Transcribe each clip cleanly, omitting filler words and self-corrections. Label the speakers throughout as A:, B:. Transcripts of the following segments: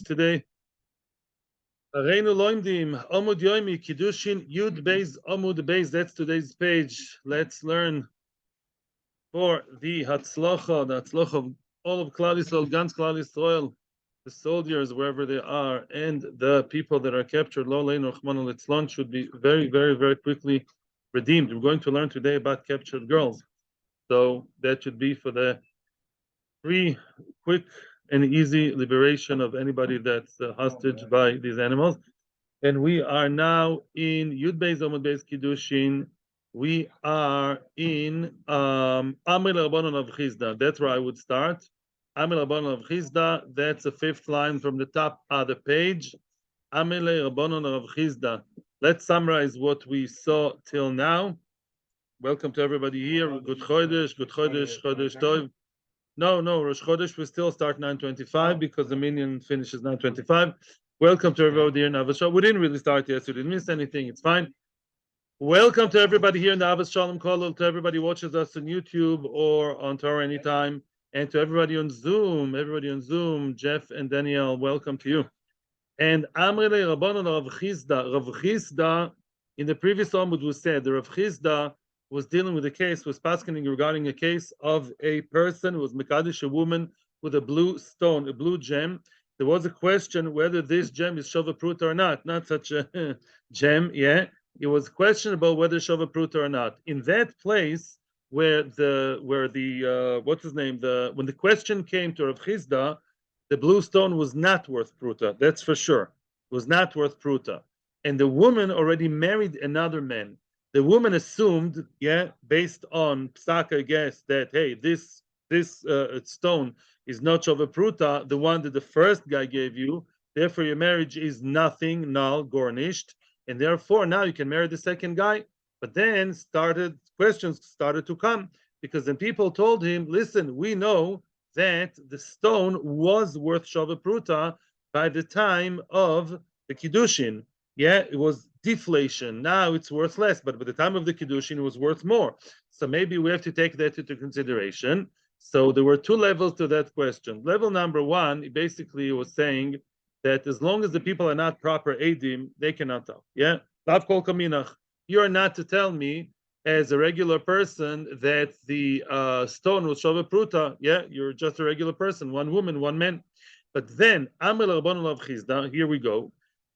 A: today. Areinu loimdim Amud Yomi Kiddushin Yud Beis Amud Beis. That's today's page. Let's learn for the Hatzlacha of all of Klal Yisrael, Gans Klal Yisrael, the soldiers wherever they are, and the people that are captured. Lo Lein Rachman al Litzlan should be very, very, very quickly redeemed. We're going to learn today about captured girls, so that should be for the free, quick, and easy liberation of anybody that's hostage by these animals. And we are now in Yud Beis Amud Beis Kiddushin. We are in Amil Rabbanon of Chizda. That's where I would start. Amil Rabbanon of Chizda. That's the fifth line from the top of the page. Amil Rabbanon of Chizda. Let's summarize what we saw till now. Welcome to everybody here. Good Chodesh, Chodesh Tov. No, Rosh Chodesh we still start 9:25 because the minyan finishes 9:25. Welcome to everybody here in Avos Shalom. We didn't really start yet, so you didn't miss anything. It's fine. Welcome to everybody here in the Avos Shalom Kollel, to everybody who watches us on YouTube or on Torah anytime, and to everybody on Zoom, Jeff and Danielle, welcome to you. And Amrele Rabbanon Rav Chizda, in the previous Amud was said, the Rav Chizda was dealing with a case, was paskening regarding a case of a person who was Mekadesh, a woman with a blue stone, a blue gem. There was a question whether this gem is Shova Pruta or not such a gem, yeah. It was questionable whether Shova Pruta or not. In that place where the what's his name? When the question came to Rav Chizda, the blue stone was not worth Pruta, that's for sure. It was not worth Pruta. And the woman already married another man. The woman assumed, based on psak, I guess, that hey, this stone is not Shova Pruta, the one that the first guy gave you. Therefore, your marriage is nothing, null, garnished, and therefore now you can marry the second guy. But then questions started to come, because then people told him, listen, we know that the stone was worth Shova Pruta by the time of the Kiddushin. Yeah, it was deflation. Now it's worth less, but by the time of the Kiddushin, it was worth more. So maybe we have to take that into consideration. So there were two levels to that question. Level number one, it basically was saying that as long as the people are not proper Eidim, they cannot tell. Yeah, Lav kol kaminach. You are not to tell me as a regular person that the stone was Shova Pruta. Yeah, you're just a regular person, one woman, one man. But then, Amel Rabbanon of Chizda, here we go.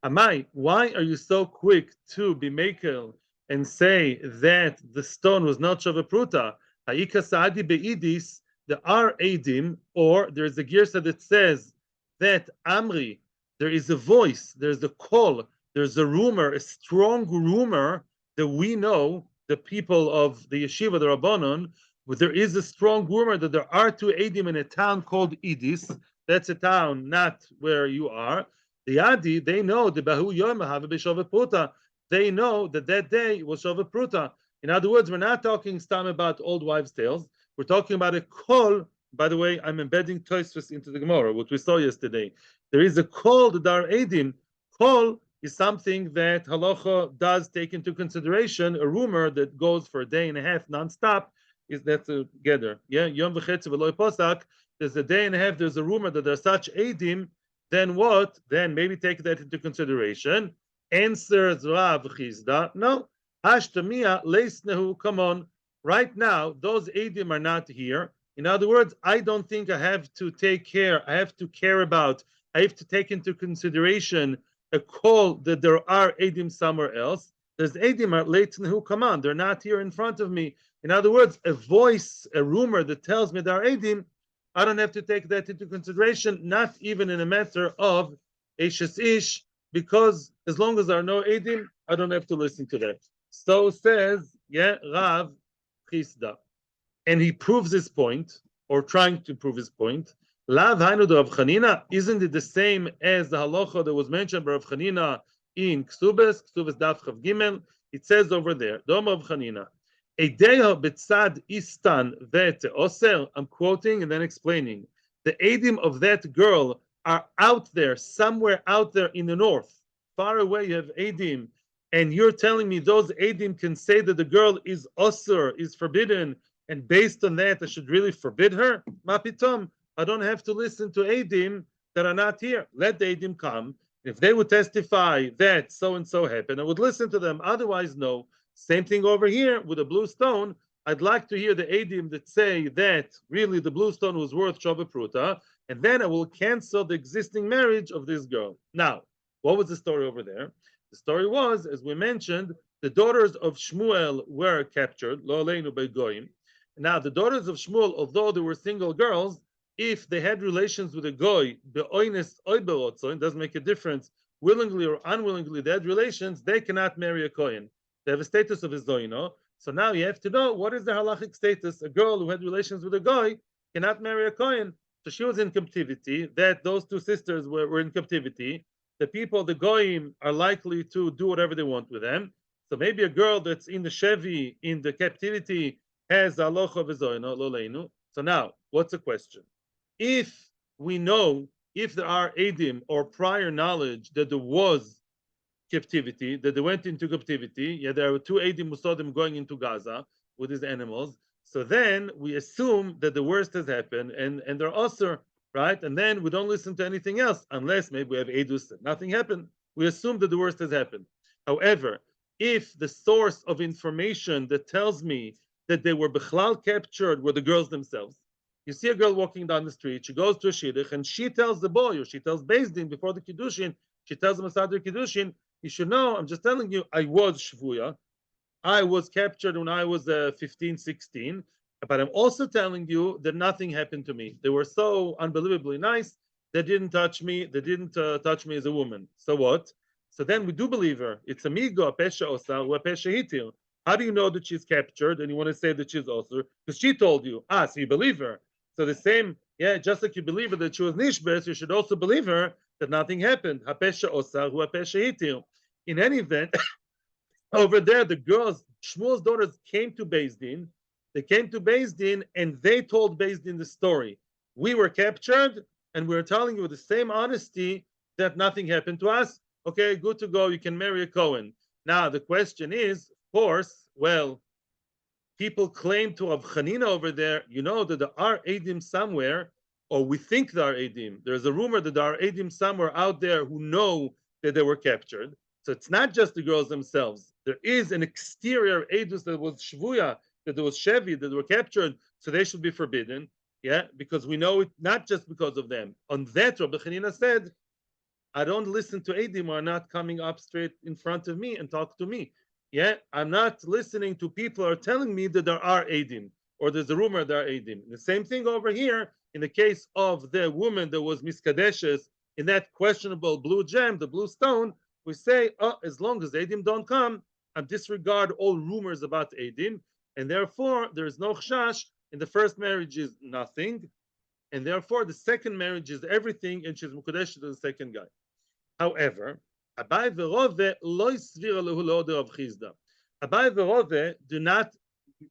A: Amai, why are you so quick to be makel and say that the stone was not Shova Pruta? Ha'ika Sa'adi be'idis, there are Eidim, or there's a girsa that says that Amri, there is a voice, there's a call, there's a rumor, a strong rumor that we know, the people of the yeshiva, the Rabbanon, but there is a strong rumor that there are two Eidim in a town called Idis. That's a town not where you are. The Adi, they know the Bahu Yom have a Shova Pruta. They know that day was Shova Pruta. In other words, we're not talking stam about old wives' tales. We're talking about a call. By the way, I'm embedding Tosfos into the Gemara, what we saw yesterday. There is a call that Dar Eidim. Call is something that halacha does take into consideration. A rumor that goes for a day and a half non-stop is that together. Yeah, Yom v'chetzi v'loy posak. There's a day and a half. There's a rumor that there's such Eidim. Then what? Then maybe take that into consideration. Answers Rav Chizda. No. Ashtamia leisnehu. Come on. Right now, those Eidim are not here. In other words, I don't think I have to take care. I have to care about. I have to take into consideration a call that there are Eidim somewhere else. There's Eidim are leisnehu. Come on. They're not here in front of me. In other words, a voice, a rumor that tells me there are Eidim, I don't have to take that into consideration, not even in a matter of Eshes Ish, because as long as there are no Eidim, I don't have to listen to that. So says, Rav Chizda. And he proves his point, or trying to prove his point. Lav Hainu Rav Chanina, isn't it the same as the halacha that was mentioned by Rav Chanina in Ksubes Daf Chav Gimel? It says over there, Dom Rav Chanina. Eideha betzad istan vete oser. I'm quoting and then explaining. The Eidim of that girl are out there, somewhere out there in the north. Far away, you have Eidim. And you're telling me those Eidim can say that the girl is osir, is forbidden, and based on that, I should really forbid her? Ma pitom. I don't have to listen to Eidim that are not here. Let the Eidim come. If they would testify that so and so happened, I would listen to them. Otherwise, no. Same thing over here with a blue stone. I'd like to hear the Eidim that say that really the blue stone was worth Shava Pruta, and then I will cancel the existing marriage of this girl. Now, what was the story over there? The story was, as we mentioned, the daughters of Shmuel were captured, lo aleinu by goyim. Now, the daughters of Shmuel, although they were single girls, if they had relations with a goy, the oines oiberotzoin, doesn't make a difference, willingly or unwillingly, they had relations, they cannot marry a kohen. They have a status of a zoino. So now you have to know what is the halachic status. A girl who had relations with a goy cannot marry a kohen. So she was in captivity. That those two sisters were in captivity. The people, the goyim, are likely to do whatever they want with them. So maybe a girl that's in the Shevi, in the captivity, has the halacha of a zoino, lo leinu. So now, what's the question? If we know, if there are edim or prior knowledge that there was captivity, that they went into captivity, yeah, there were two edim who saw them going into Gaza with these animals, so then we assume that the worst has happened and they're usher, right? And then we don't listen to anything else unless maybe we have edus that nothing happened. We assume that the worst has happened. However, if the source of information that tells me that they were bichlal captured were the girls themselves, you see a girl walking down the street, she goes to a shidduch, and she tells the boy, or she tells BSD before the Kiddushin, she tells him asad the Kiddushin, you should know, I'm just telling you, I was shvuya. I was captured when I was 15, 16, but I'm also telling you that nothing happened to me. They were so unbelievably nice, they didn't touch me, they didn't touch me as a woman. So what? So then we do believe her. It's amigo, a pesha osa, a pesha hitil. How do you know that she's captured and you want to say that she's also? Because she told you. So you believe her. So the same, yeah, just like you believe her that she was nishbes, you should also believe her that nothing happened. Hapesha osa, hu hapesha hitil. In any event, over there, the girls, Shmuel's daughters, came to Beis Din. They came to Beis Din and they told Beis Din the story. We were captured and we're telling you with the same honesty that nothing happened to us. Okay, good to go. You can marry a Cohen. Now, the question is, of course, well, people claim to have Chanina over there. You know that there are Edim somewhere, or we think there are Edim. There's a rumor that there are Edim somewhere out there who know that they were captured. So it's not just the girls themselves. There is an exterior Edus that was Shvuya, that there was Shevi, that were captured, so they should be forbidden. Yeah, because we know it not just because of them. On that, Rabbi Chanina said, I don't listen to Edim who are not coming up straight in front of me and talk to me. Yeah, I'm not listening to people who are telling me that there are Edim, or there's a rumor there are Edim. The same thing over here, in the case of the woman that was miskadeshes in that questionable blue gem, the blue stone, we say, as long as Edim don't come, I disregard all rumors about Edim, and therefore there is no chashash. In the first marriage is nothing, and therefore the second marriage is everything, and she's mukadesh to the second guy. However, Abai v'Rove lo isvira lehu lo Rav Chizda. Abai v'Rove do not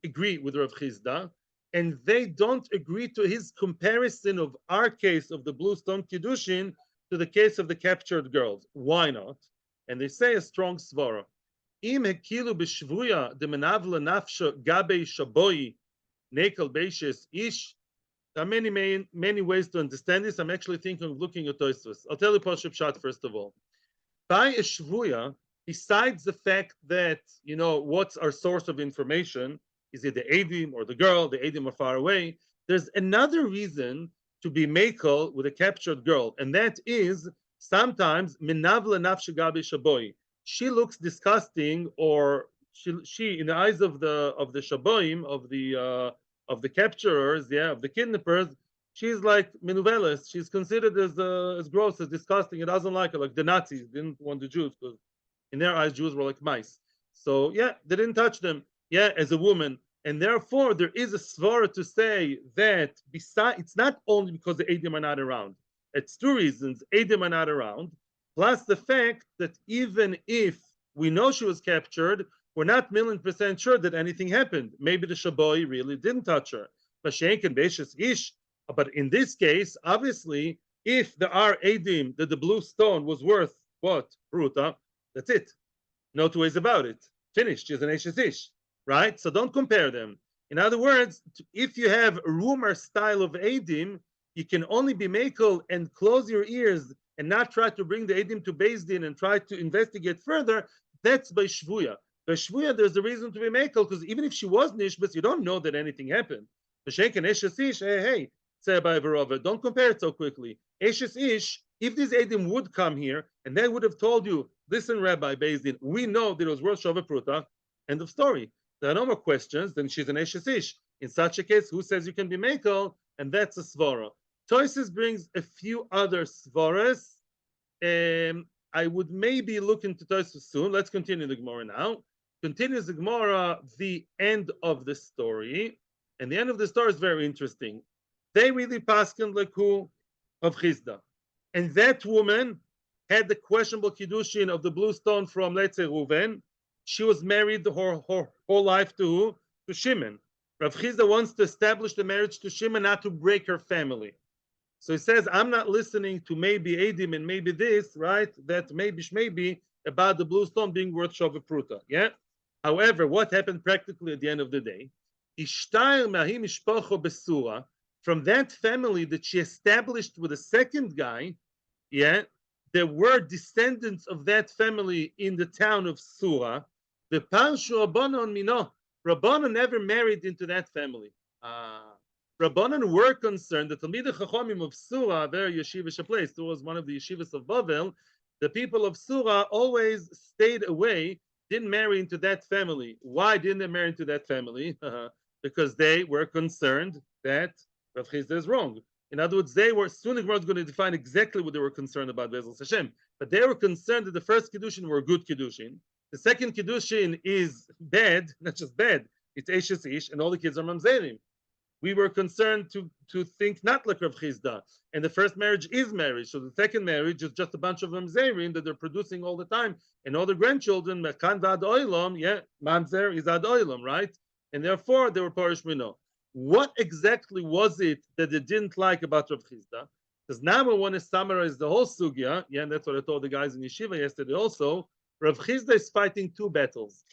A: agree with Rav Chizda, and they don't agree to his comparison of our case of the blue stone kiddushin to the case of the captured girls. Why not? And they say a strong svara. Im hekilu b'shvuya de menavla nafsha gabe shaboi nekel beishes ish. There are many ways to understand this. I'm actually thinking of looking at Tosfos. I'll tell you Pashup Shot first of all. By a shvuya, besides the fact that, you know, what's our source of information, is it the Edim or the girl, the Edim are far away, there's another reason to be makel with a captured girl, and that is sometimes minavla nafshagabi shaboi. She looks disgusting, or she in the eyes of the shaboim, of the capturers, yeah, of the kidnappers, she's like menuveles. She's considered as gross, as disgusting. It doesn't like her. Like the Nazis didn't want the Jews because in their eyes Jews were like mice. So yeah, they didn't touch them. Yeah, as a woman, and therefore there is a svara to say that besides, it's not only because the Edim are not around. It's two reasons: Edim are not around, plus the fact that even if we know she was captured, we're not 1,000,000% sure that anything happened. Maybe the Shaboi really didn't touch her. But in this case, obviously, if there are Edim that the blue stone was worth what? Pruta, that's it. No two ways about it. Finished. She's an Eshes Ish. Right? So don't compare them. In other words, if you have a rumor style of Edim, you can only be makel and close your ears and not try to bring the edim to BSD and try to investigate further. That's by shvuya. By shvuya, there's a reason to be makel, because even if she was nishbas, you don't know that anything happened. Hey, say by Verova, don't compare it so quickly. Eshes ish, if these edim would come here and they would have told you, listen, Rabbi Bezdin, we know that it was worth Shava Pruta, end of story. There are no more questions, then she's an Eshes ish. In such a case, who says you can be makel? And that's a svara. Toises brings a few other svaras. I would maybe look into Toises soon. Let's continue the Gemara now. Continues the Gemara, the end of the story. And the end of the story is very interesting. They really paskin leku of Chizda. And that woman had the questionable Kiddushin of the blue stone from, let's say, Reuven. She was married her whole life to Shimon. Rav Chizda wants to establish the marriage to Shimon, not to break her family. So he says, I'm not listening to maybe Edim and maybe this, right? That maybe about the blue stone being worth Shava Pruta. Yeah. However, what happened practically at the end of the day? From that family that she established with a second guy, yeah, there were descendants of that family in the town of Sura. The Parshu Rabbanon Mino. Rabbanon never married into that family. Rabbanon were concerned, the Talmidei Chachomim of Sura, their yeshivish place, Sura was one of the yeshivas of Bavel, the people of Sura always stayed away, didn't marry into that family. Why didn't they marry into that family? Because they were concerned that Rav Chizda is wrong. In other words, they were, soon the Gemara is going to define exactly what they were concerned about, Be'ezus Hashem. But they were concerned that the first Kiddushin were good Kiddushin. The second Kiddushin is bad, not just bad, it's Eshes Ish, and all the kids are Mamzerim. We were concerned to think not like Rav Chizda. And the first marriage is marriage. So the second marriage is just a bunch of Mamzerim that they're producing all the time. And all the grandchildren, Mekan Vad Oilam, yeah, Mamzer is Ad Oilam, right? And therefore they were Parish Mino. What exactly was it that they didn't like about Rav Chizda? Because now we want to summarize the whole sugya. Yeah, and that's what I told the guys in Yeshiva yesterday also. Rav Chizda is fighting two battles,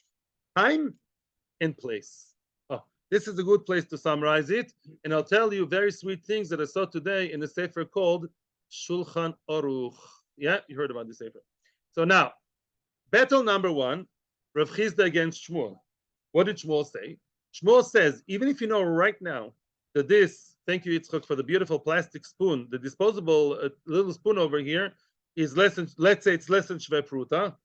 A: time and place. Oh, this is a good place to summarize it. And I'll tell you very sweet things that I saw today in a sefer called Shulchan Aruch. Yeah, you heard about the sefer. So now, battle number one, Rav Chizda against Shmuel. What did Shmuel say? Shmuel says, even if you know right now that this, thank you Yitzchak for the beautiful plastic spoon, the disposable little spoon over here is less than, let's say it's less than Shvei Pruta,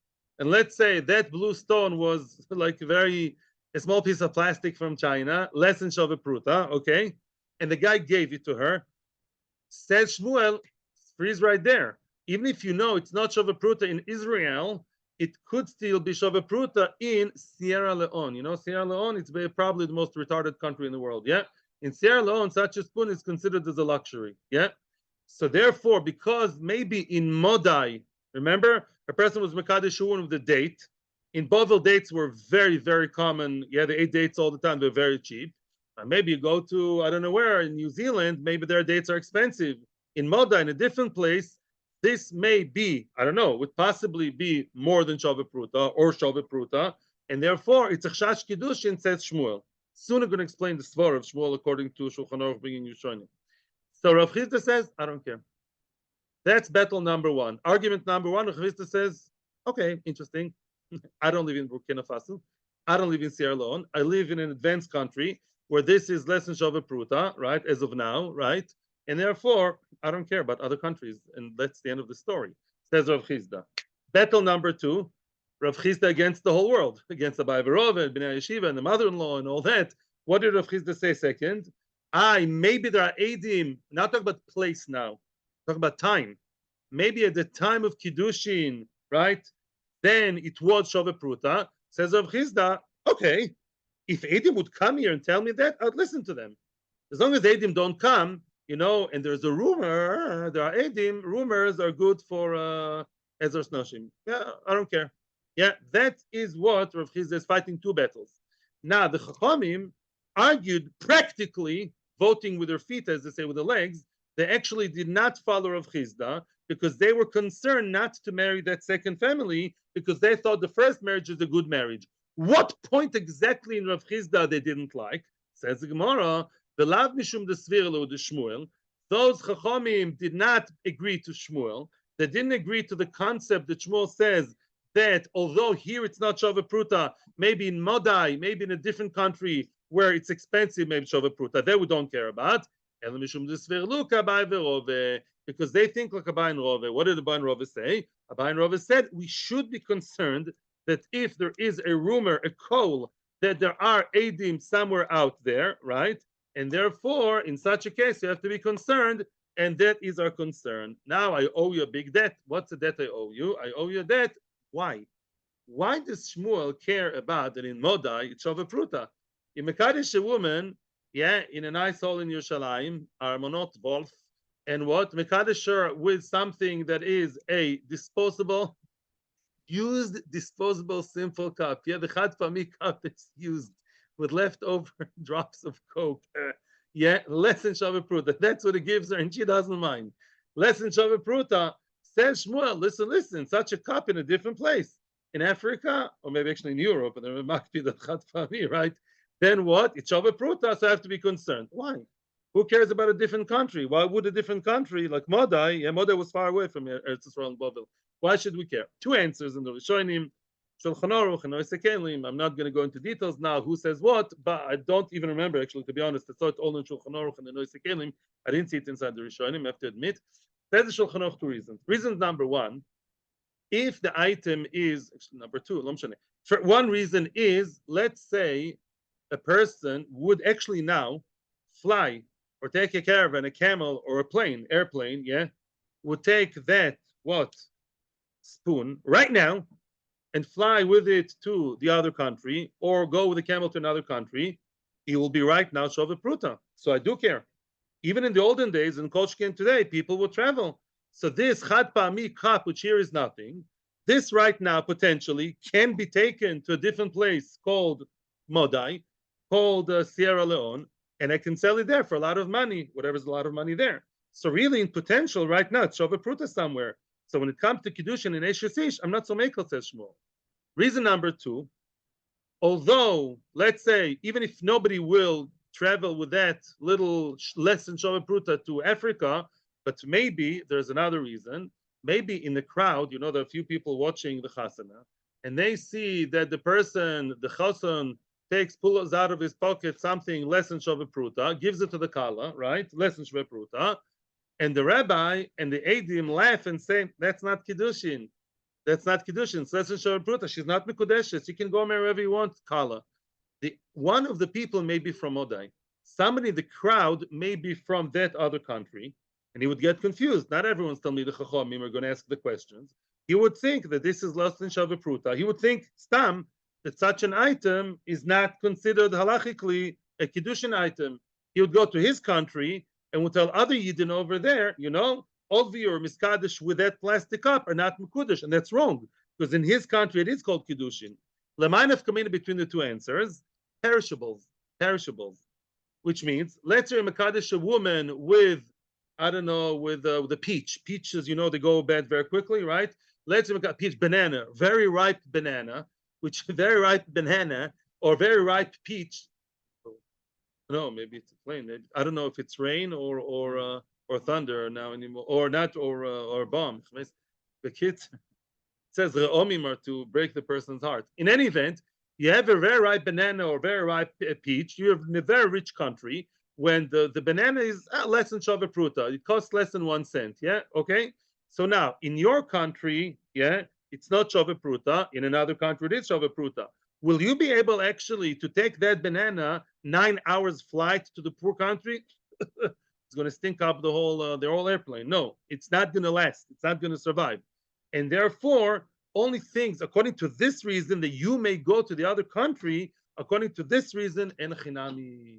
A: and let's say that blue stone was like a small piece of plastic from China, less than Shvei Pruta, okay? And the guy gave it to her. Says Shmuel, freeze right there. Even if you know it's not Shvei Pruta in Israel, it could still be Shava Pruta in Sierra Leone. You know, Sierra Leone, it's probably the most retarded country in the world. Yeah. In Sierra Leone, such a spoon is considered as a luxury. Yeah. So therefore, because maybe in Modai, remember, a person was Mekadesh with the date. In Bovel, dates were very, very common. Yeah, they ate dates all the time. They're very cheap. Maybe you go to, I don't know where, in New Zealand, maybe their dates are expensive. In Modai, in a different place, this may be, I don't know, would possibly be more than Shava Pruta or Shava Pruta, and therefore it's a Chash Kiddushin, says Shmuel. Soon I'm going to explain the Svar of Shmuel according to Shulchan Aruch bringing Yushanim. So Rav Chizda says, I don't care. That's battle number one. Argument number one, Rav Chizda says, okay, interesting. I don't live in Burkina Faso. I don't live in Sierra Leone. I live in an advanced country where this is less than Shava Pruta, right, as of now, right? And therefore, I don't care about other countries. And that's the end of the story, says Rav Chizda. Battle number two, Rav Chizda against the whole world, against the Baivarova and Bnei Yeshiva and the mother-in-law and all that. What did Rav Chizda say second? Maybe there are Eidim, not talking about place now, talking about time. Maybe at the time of Kiddushin, right? Then it was Shava Pruta. Says Rav Chizda, okay, if Eidim would come here and tell me that, I'd listen to them. As long as Eidim don't come, you know, and there's a rumor, there are Eidim, rumors are good for Ezer Snoshim. Yeah, I don't care. Yeah, that is what Rav Chizda is fighting two battles. Now, the Chachamim argued practically, voting with their feet, as they say, with the legs, they actually did not follow Rav Chizda because they were concerned not to marry that second family because they thought the first marriage is a good marriage. What point exactly in Rav Chizda they didn't like? Says the Gemara, the lav mishum de svir lo de Shmuel. those Chachamim did not agree to Shmuel. They didn't agree to the concept that Shmuel says that although here it's not Shava Pruta, maybe in Modai, maybe in a different country where it's expensive, maybe Shava Pruta. That we don't care about. Because they think like Abai and Rove. What did Abai and Rove say? Abai and Rove said we should be concerned that if there is a rumor, a call, that there are Adim somewhere out there, right? And therefore, in such a case, you have to be concerned, and that is our concern. Now I owe you a big debt. What's the debt I owe you? I owe you a debt. Why? Why does Shmuel care about that in Modai, it's Shava Pruta? In Mekadesh, a woman, yeah, in a nice hall in Yerushalayim, Armonot Wolf, and what? Mekadesh her with something that is a disposable, used disposable simple cup. Yeah, the Chad Pami cup that's used with leftover drops of Coke. Yeah, less than Shava Pruta. That's what it gives her, and she doesn't mind. Less than Shava Pruta. Says Shmuel, listen, such a cup in a different place. In Africa, or maybe actually in Europe, and there might be the Chad Pami, right? Then what? It's Shava Pruta, so I have to be concerned. Why? Who cares about a different country? Why would a different country like Modai? Yeah, Modai was far away from Eretz Yisrael and Babel. Why should we care? Two answers in the Rishonim, Shulchan Aruch and Noisei Kelim. I'm not going to go into details now who says what, but I don't even remember actually, to be honest. I saw it all in Shulchan Aruch and the Noisei Kelim. I didn't see it inside the Rishonim, I have to admit. There's the Shulchan Aruch two reasons. Reason number one, if the item is, actually number two, one reason is, let's say a person would actually now fly or take a caravan, a camel, or a airplane, yeah, would take that, spoon, right now, and fly with it to the other country, or go with a camel to another country, he will be right now Shava Pruta. So I do care. Even in the olden days, in Kolchkin today, people would travel. So this Chad Pa'ami cup, which here is nothing, this right now potentially can be taken to a different place called Modai, called Sierra Leone, and I can sell it there for a lot of money, whatever's a lot of money there. So really, in potential, right now, it's Shava Pruta somewhere. So when it comes to Kiddushin and Eish, I'm not so mekel, says Shmuel. Reason number two, although, let's say, even if nobody will travel with that little less than Shava Pruta to Africa, but maybe there's another reason. Maybe in the crowd, there are a few people watching the chasana, and they see that the person, the chasan, pulls out of his pocket something less than Shava Pruta, gives it to the kala, right? Less than Shava Pruta. And the rabbi and the Adim laugh and say, that's not Kiddushin. That's not Kiddushin. It's less than Shava Pruta. She's not Mikudeshes. You can go wherever you want, kala. One of the people may be from Modai. Somebody in the crowd may be from that other country, and he would get confused. Not everyone's telling me the Chachamim are going to ask the questions. He would think that this is less than Shava Pruta. He would think, stam, that such an item is not considered halachically a Kiddushin item. He would go to his country and would tell other Yidden over there, Olvi or Miskadesh with that plastic cup are not Mekudesh, and that's wrong, because in his country it is called Kiddushin. Lemanef come in between the two answers, perishables, which means, let's say Mekadesh a woman with, with the peach. Peaches, they go bad very quickly, right? Let's say peach banana, very ripe banana, which very ripe banana or very ripe peach. No, maybe it's a plane. Maybe, I don't know if it's rain or thunder now anymore, or not, or bomb. The kids says the omim are to break the person's heart. In any event, you have a very ripe banana or very ripe peach. You have in a very rich country when the banana is less than Shava Pruta. It costs less than 1 cent. Yeah, okay. So now in your country, yeah, it's not Shava Pruta. In another country, it is Shava Pruta. Will you be able actually to take that banana 9 hours flight to the poor country? It's going to stink up the whole airplane. No, it's not going to last. It's not going to survive. And therefore, only things, according to this reason, that you may go to the other country, according to this reason, en chinami.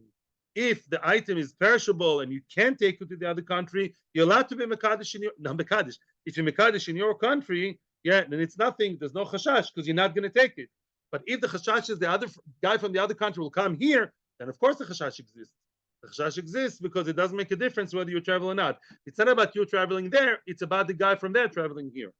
A: If the item is perishable and you can't take it to the other country, you're allowed to be Mekadesh in your, not Mekadesh. If you're Mekadesh in your country, yeah, then it's nothing. There's no chashash because you're not going to take it. But if the chashash is the other guy from the other country will come here, then of course the chashash exists. The chashash exists because it doesn't make a difference whether you travel or not. It's not about you traveling there. It's about the guy from there traveling here.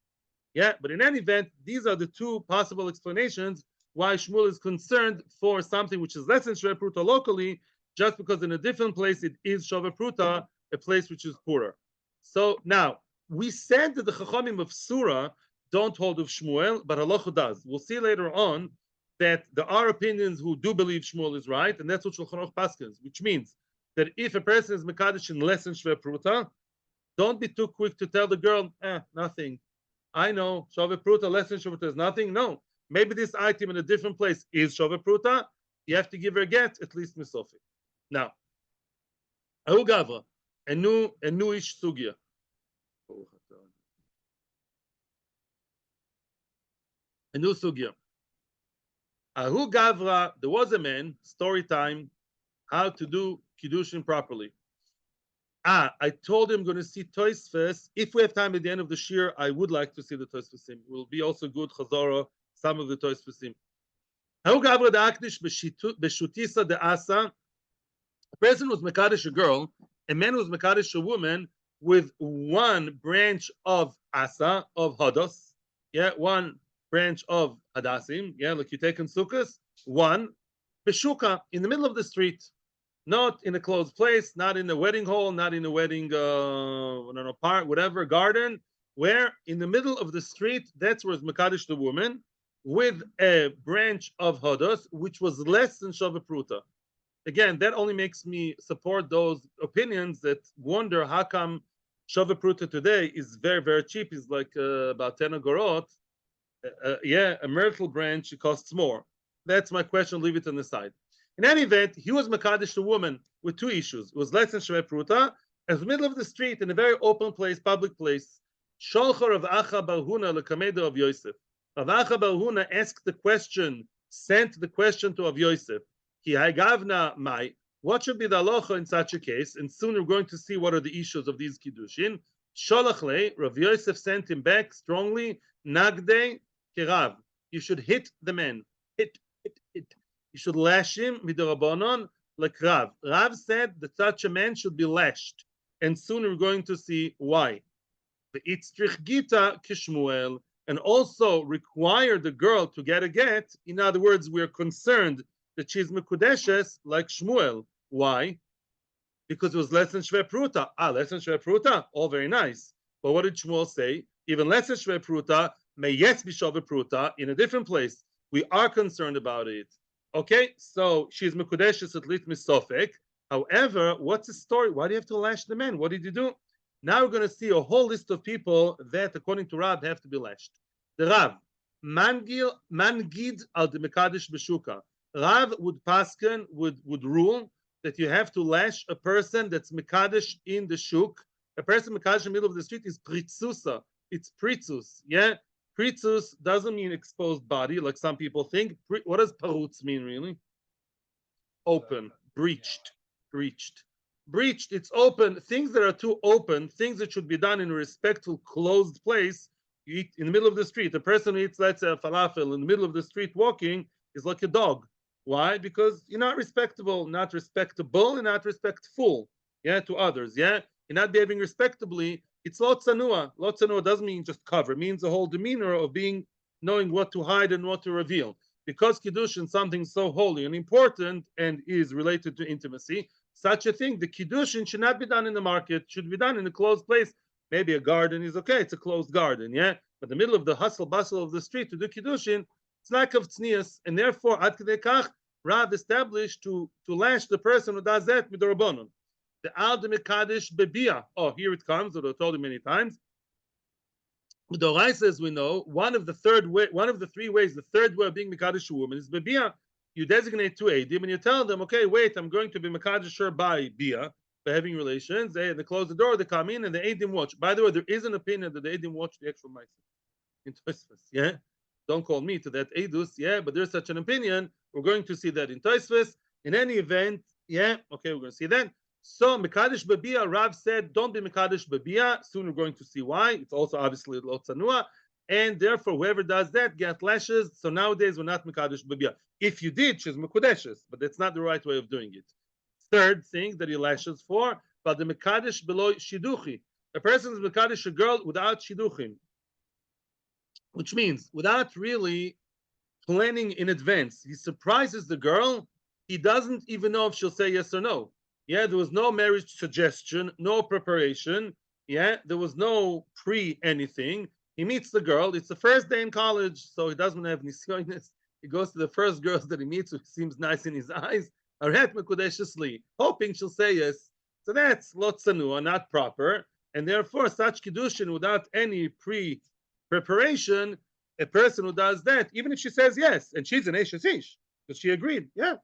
A: Yeah, but in any event, these are the two possible explanations why Shmuel is concerned for something which is less than Shava Pruta locally, just because in a different place it is Shava Pruta, a place which is poorer. So now we said that the Chachamim of Surah don't hold of Shmuel, but halacha does. We'll see later on that there are opinions who do believe Shmuel is right, and that's what Shulchan Aruch paskins, which means that if a person is mekadesh in less than shveh pruta, don't be too quick to tell the girl, nothing. I know shveh pruta, less than shveh pruta is nothing. No, maybe this item in a different place is shveh pruta. You have to give her a get, at least misofi. Now, Ahu Gavra, a new ish sugya. A new sugya. Ahu Gavra, there was a man, story time, how to do Kiddushin properly. I told him I'm going to see Tosfos. If we have time at the end of the Shiur, I would like to see the Tosfosim. It will be also good Chazara, some of the Tosfosim. Ahu Gavra da Akdish b'shutisa de Asa. A person was Mekadesh a girl, a man was Mekadesh a woman with one branch of Asa, of Hados, one branch of Hadasim, like you take in Sukkot, one, Beshuka, in the middle of the street, not in a closed place, not in a wedding hall, not in a wedding, park, whatever, garden, where in the middle of the street, that's where it's Mekadesh the woman, with a branch of Hados, which was less than Shavah Pruta. Again, that only makes me support those opinions that wonder how come Shavah Pruta today is very, very cheap. It's like about 10 agorot. A myrtle branch costs more. That's my question. Leave it on the side. In any event, he was Mekadesh the woman with two issues. It was less than Shavah Pruta, as the middle of the street, in a very open place, public place. Sholchar of Acha Bar Huna lekamedo of Yosef. Rav Acha Bar Huna asked the question, sent the question to Av Yosef. What should be the halacha in such a case? And soon we're going to see what are the issues of these kiddushin. Sholachle, Rav Yosef sent him back strongly. Nagde kirav. You should hit the man. Hit. You should lash him midorabonon like Rav. Rav said that such a man should be lashed. And soon we're going to see why. The itztrich gita kishmuel, and also require the girl to get a get. In other words, we're concerned that she's mekudeshes like Shmuel. Why? Because it was less than shveh pruta. Less than shveh pruta. All very nice. But what did Shmuel say? Even less than shveh pruta may yes be shveh pruta in a different place. We are concerned about it. Okay, so she's mekudeshes at least misofek. However, what's the story? Why do you have to lash the man? What did you do? Now we're going to see a whole list of people that, according to Rab, have to be lashed. The Rab, mangid al de mekadesh beshuka. Rav would pasken, would rule that you have to lash a person that's mekadesh in the shuk. A person mekadesh in the middle of the street is pritzusa. It's pritzus. Pritzus doesn't mean exposed body like some people think. What does parutz mean really? Open, breached. It's open. Things that are too open, things that should be done in a respectful, closed place. You eat in the middle of the street. A person who eats, let's say, a falafel in the middle of the street walking is like a dog. Why? Because you're not respectable, and not respectful, to others, You're not behaving respectably. It's lo tzanua. Lo tzanua doesn't mean just cover. It means the whole demeanor of knowing what to hide and what to reveal. Because Kiddushin is something so holy and important and is related to intimacy, such a thing, the Kiddushin should not be done in the market, should be done in a closed place. Maybe a garden is okay, it's a closed garden, But the middle of the hustle bustle of the street to do Kiddushin, it's lack of tznius, and therefore, ad kedei kach, Rav established to lash the person who does that with the rabbanon. The al de mekadesh bebia. Oh, here it comes. That I told you many times. The Oraisa, as we know, one of the three ways, the third way of being mekadesh a woman is bebia. You designate two edim and you tell them, okay, wait, I'm going to be mekadesh her by bia, by having relations. They close the door, they come in, and the edim watch. By the way, there is an opinion that the edim watch the actual ma'aser in Tosfos. Don't call me to that edus, but there's such an opinion. We're going to see that in Tosfos. In any event, okay, we're going to see that. So Mekadesh Babia, Rav said, don't be Mekadesh Babia. Soon we're going to see why. It's also obviously Lo Tzanua. And therefore, whoever does that get lashes. So nowadays, we're not Mekadesh Babia. If you did, she's Mekudeshes, but that's not the right way of doing it. Third thing that he lashes for, but the Mekadesh below Shiduchi. A person is Mekadesh a girl without Shiduchim, which means without really planning in advance. He surprises the girl. He doesn't even know if she'll say yes or no. Yeah, there was no marriage suggestion, no preparation. Yeah, there was no pre anything. He meets the girl. It's the first day in college, so he doesn't have nisyonis. He goes to the first girls that he meets, who seems nice in his eyes, aret mekudeshesli, hoping she'll say yes. So that's lot sanua, not proper, and therefore such kiddushin without any pre preparation, a person who does that, even if she says yes, and she's an ish, because she agreed, yeah,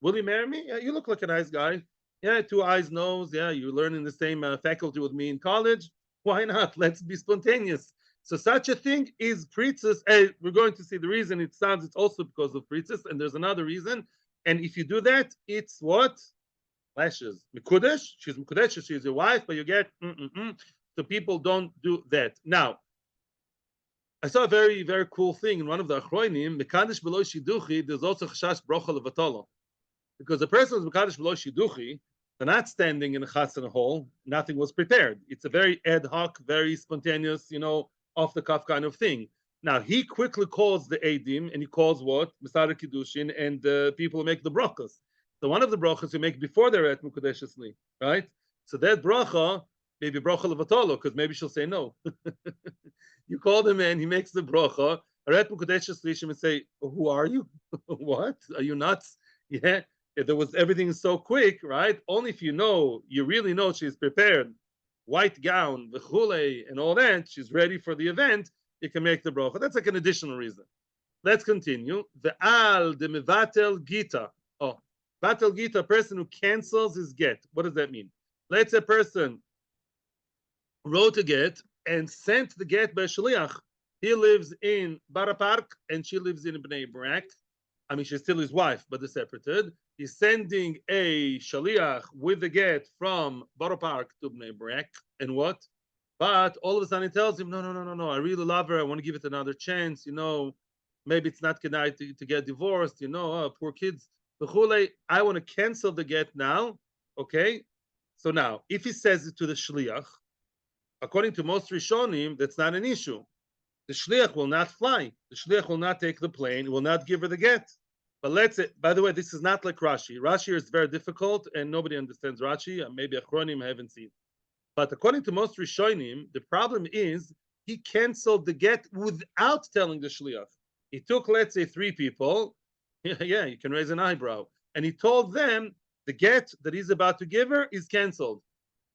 A: will you marry me? Yeah, you look like a nice guy. Yeah, two eyes, nose. Yeah, you learn in the same faculty with me in college. Why not? Let's be spontaneous. So such a thing is priestess. We're going to see the reason it sounds it's also because of priestess, and there's another reason. And if you do that, it's what? Lashes. Mikudesh. She's Mikudesh. She's your wife, but you get So people don't do that. Now, I saw a very, very cool thing in one of the Achroinim. Mekadesh below Shiduchi, there's also Chashash Brocha Levatolo. Because the person who's Mekadesh below Shiduchi, they're not standing in a chas in a hall. Nothing was prepared. It's a very ad hoc, very spontaneous, off the cuff kind of thing. Now he quickly calls the Eidim and he calls what? Masada Kiddushin and the people who make the brachas. So one of the brachas you make before they're at Mukadeshesli, right? So that bracha, maybe bracha levatolo, because maybe she'll say no. You call the man, he makes the bracha, Aret Mukadeshesli, and say, who are you? What? Are you nuts? Yeah. There was everything so quick, right? Only if you really know she's prepared, white gown, v'chule, and all that, she's ready for the event, you can make the bracha. That's like an additional reason. Let's continue. The al de mevatel gita. Oh, vatel gita, a person who cancels his get. What does that mean? Let's say a person wrote a get and sent the get by shliach. He lives in Bara Park and she lives in Bnei Brak. I mean, she's still his wife, but they're separated. He's sending a shaliach with the get from Borough Park to Bnei Brak, and what? But all of a sudden he tells him, no, I really love her. I want to give it another chance. Maybe it's not good to get divorced. Poor kids. I want to cancel the get now. Okay? So now, if he says it to the shliach, according to most Rishonim, that's not an issue. The shliach will not fly. The shliach will not take the plane. Will not give her the get. But let's say, by the way, this is not like Rashi. Rashi is very difficult, and nobody understands Rashi. Maybe Achronim I haven't seen. But according to most Rishonim, the problem is he canceled the get without telling the shliach. He took, let's say, 3 people. Yeah, you can raise an eyebrow. And he told them the get that he's about to give her is canceled.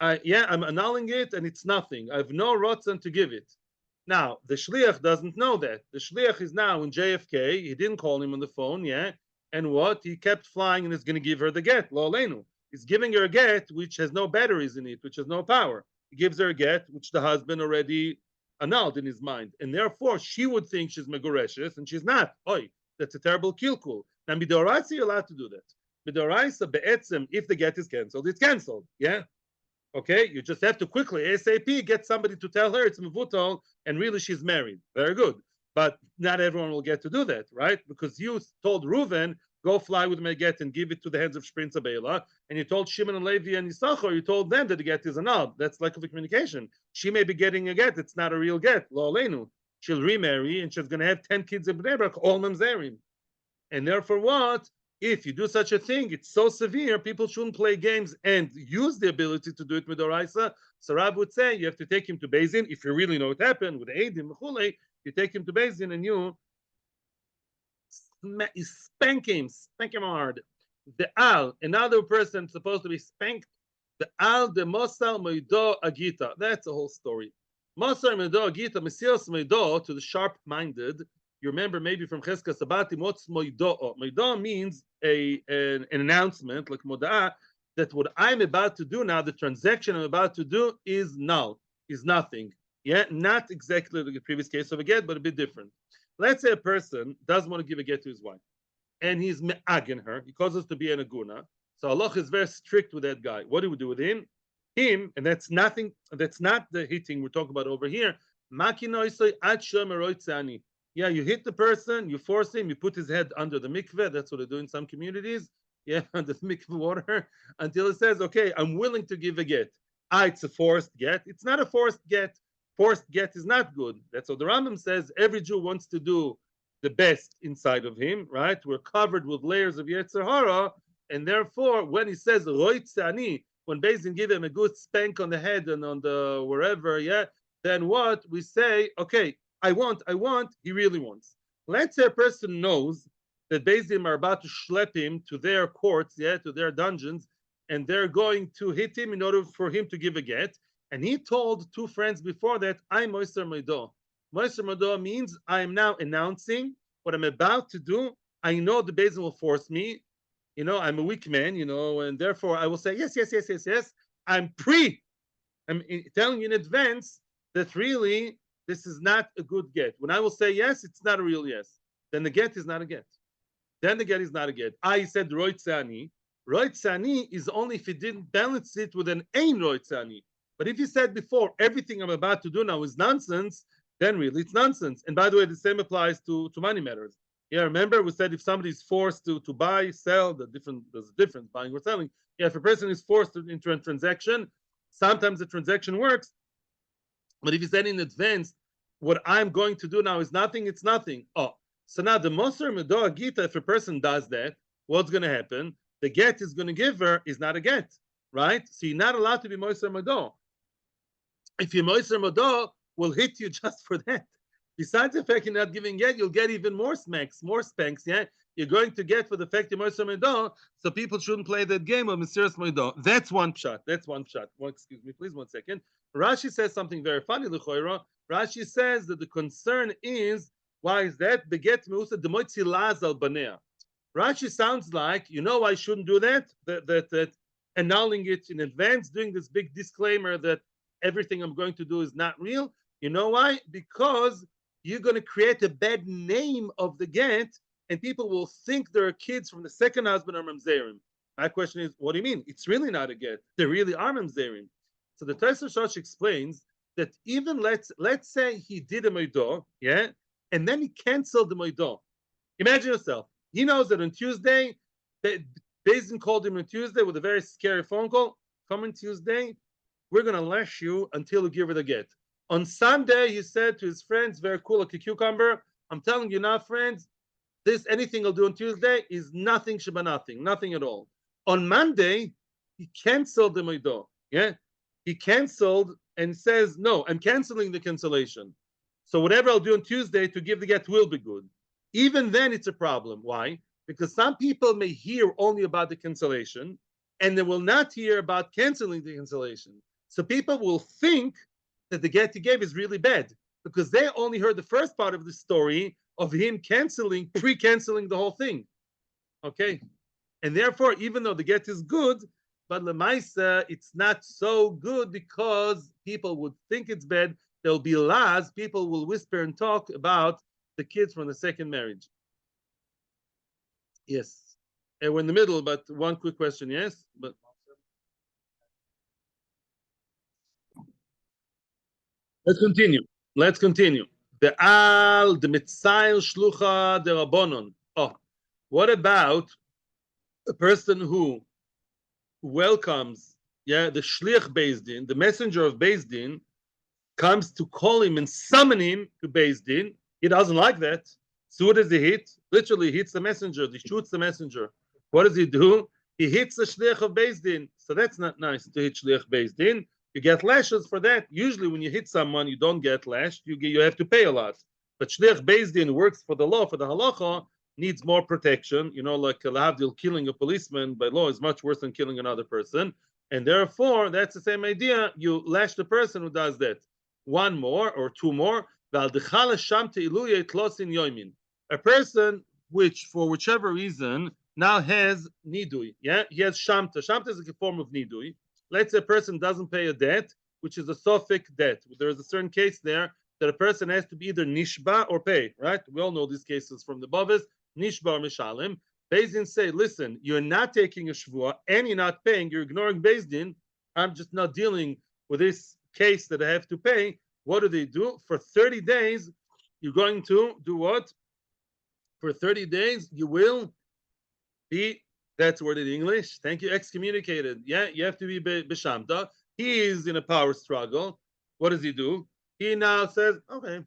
A: I'm annulling it, and it's nothing. I have no rotzen to give it. Now, the shliach doesn't know that. The shliach is now in JFK. He didn't call him on the phone, yeah? And what? He kept flying and is going to give her the get. Lo aleinu. He's giving her a get which has no batteries in it, which has no power. He gives her a get which the husband already annulled in his mind. And therefore, she would think she's megoreshes, and she's not. Oi, that's a terrible kilkul. Now, midoraisa, you're allowed to do that. Midoraisa, be'etzem, if the get is canceled, it's canceled, yeah? Okay, you just have to quickly, ASAP, get somebody to tell her it's mevutal and really she's married. Very good. But not everyone will get to do that, right? Because you told Reuven, go fly with my get and give it to the heads of Shprin Sabela. And you told Shimon and Levi and Yisachar, you told them that the get is annulled. That's lack of communication. She may be getting a get. It's not a real get. Lo aleinu. She'll remarry and she's going to have 10 kids in Bnei Brak, all mamzerim. And therefore what? If you do such a thing, it's so severe, people shouldn't play games and use the ability to do it with Oraisa. So Rab would say you have to take him to Beis Din. If you really know what happened with Eidim, you take him to Beis Din and you spank him hard. The al, another person supposed to be spanked. The al de Mosar Moido Agita. That's a whole story. Mosar Moido Agita, Mesios Moido, to the sharp-minded. You remember maybe from Cheskas Sabbatim, what's Moido'o? Moido'o means an announcement, like Moda'ah, that what I'm about to do now, the transaction I'm about to do is null, is nothing. Yeah, not exactly like the previous case of a get, but a bit different. Let's say a person doesn't want to give a get to his wife, and he's me'agen her, he causes to be an aguna. So Allah is very strict with that guy. What do we do with him? And that's nothing, that's not the hitting we're talking about over here. Yeah, you hit the person, you force him, you put his head under the mikveh. That's what they do in some communities. Yeah, under the mikveh water, until it says, okay, I'm willing to give a get. It's a forced get. It's not a forced get. Forced get is not good. That's what the Rambam says. Every Jew wants to do the best inside of him, right? We're covered with layers of Yetzer Hara, And therefore, when he says roitzani, when Bezdin give him a good spank on the head and on the wherever, then what we say, okay, I want, he really wants. Let's say a person knows that Bezdin are about to schlep him to their courts, to their dungeons, and they're going to hit him in order for him to give a get. And he told two friends before that, I'm Moiser Moido. Moiser Moido means I am now announcing what I'm about to do. I know the Bezdin will force me. I'm a weak man, and therefore I will say, yes. I'm telling you in advance that really this is not a good get. When I will say yes, it's not a real yes. Then the get is not a get. Then the get is not a get. I said roitzani. Roitzani is only if he didn't balance it with an ein roitzani. But if you said before, everything I'm about to do now is nonsense, then really it's nonsense. And by the way, the same applies to money matters. Yeah, remember we said if somebody is forced to buy, sell, there's a difference, buying or selling. Yeah, if a person is forced into a transaction, sometimes the transaction works. But if you said in advance, what I'm going to do now is nothing, it's nothing. Oh, so now the Moser Medoa Gita, if a person does that, what's going to happen? The get is going to give her is not a get, right? So you're not allowed to be Moser Medoa. If you're Moser Medoa, we'll hit you just for that. Besides the fact you're not giving get, you'll get even more smacks, more spanks, You're going to get for the fact you're Moser Medoa, so people shouldn't play that game of Mesiras Medoa. That's one shot. Excuse me, please, 1 second. Rashi says something very funny, L'choira. Rashi says that the concern is, why is that? Beget meusa demoitzi laz al banea. Rashi sounds like, why I shouldn't do that? That annulling it in advance, doing this big disclaimer that everything I'm going to do is not real. You know why? Because you're going to create a bad name of the get, and people will think there are kids from the second husband or mamzerim. My question is, what do you mean? It's really not a get. They really are mamzerim. So the Tosfos Rosh explains that even let's say he did a moido, and then he canceled the moido. Imagine yourself. He knows that on Tuesday, Bezdin called him on Tuesday with a very scary phone call. Come on Tuesday, we're going to lash you until you give her the get. On Sunday, he said to his friends, very cool, like a cucumber, I'm telling you now, friends, anything I'll do on Tuesday is nothing sheba nothing at all. On Monday, he canceled the moido. He canceled and says, no, I'm canceling the cancellation. So whatever I'll do on Tuesday to give the get will be good. Even then, it's a problem. Why? Because some people may hear only about the cancellation, and they will not hear about canceling the cancellation. So people will think that the get he gave is really bad, because they only heard the first part of the story of him pre-canceling the whole thing. Okay? And therefore, even though the get is good, but lemaisa, it's not so good because people would think it's bad. There'll be lies. People will whisper and talk about the kids from the second marriage. Yes. And we're in the middle, but one quick question, yes? But let's continue. The Mitzail Shlucha de Rabbonon. Oh, what about a person who welcomes, the Shliach Bezdin, the messenger of Bezdin, comes to call him and summon him to Bezdin? He doesn't like that. So what does he hit? Literally hits the messenger. He shoots the messenger. What does he do? He hits the Shliach of Bezdin. So that's not nice to hit Shliach Bezdin. You get lashes for that. Usually when you hit someone, you don't get lashed. You have to pay a lot. But Shliach Bezdin works for the law, for the halacha, needs more protection. Like Lahavdil, killing a policeman by law is much worse than killing another person. And therefore, that's the same idea. You lash the person who does that. One more or two more. A person which, for whichever reason, now has nidui. He has shamta. Shamta is a form of nidui. Let's say a person doesn't pay a debt, which is a sophic debt. There is a certain case there that a person has to be either nishba or pay, right? We all know these cases from the Bavis, nishba or mishalim. Bezdin say, listen, you're not taking a shvua and you're not paying, you're ignoring Bezdin. I'm just not dealing with this case that I have to pay. What do? For 30 days, you're going to do what? For 30 days, you will be, that's word in English, thank you, excommunicated. You have to be Bishamta. He is in a power struggle. What does he do? He now says, okay,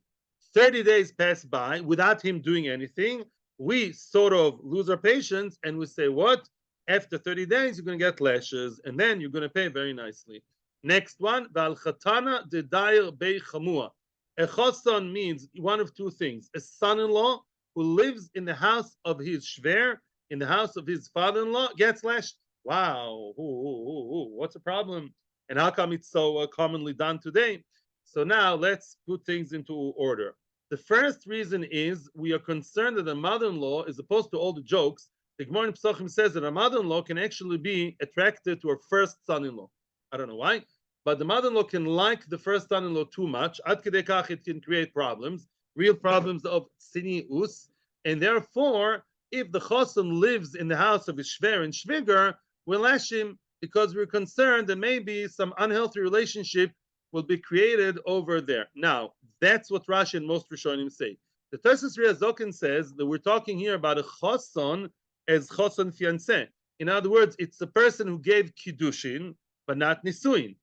A: 30 days pass by without him doing anything. We sort of lose our patience and we say, what? After 30 days, you're going to get lashes, and then you're going to pay very nicely. Next one, Val Chatana de Dair Bei Chamua. A choson means one of two things: a son-in-law who lives in the house of his shver, in the house of his father-in-law, gets lashed. Wow, what's the problem? And how come it's so commonly done today? So now let's put things into order. The first reason is we are concerned that the mother-in-law, as opposed to all the jokes, the Gemara in Pesachim says that a mother-in-law can actually be attracted to her first son-in-law. I don't know why, but the mother-in-law can like the first son-in-law too much. Ad kedei kach, it can create problems, real problems of sinius, and therefore, if the choson lives in the house of his shver and shviger, we'll lash him because we're concerned that maybe some unhealthy relationship will be created over there. Now, that's what Rashi and most Rishonim say. The Tosfos Ria Zokin says that we're talking here about a choson as choson fiancé. In other words, it's a person who gave Kiddushin, but not Nisuin.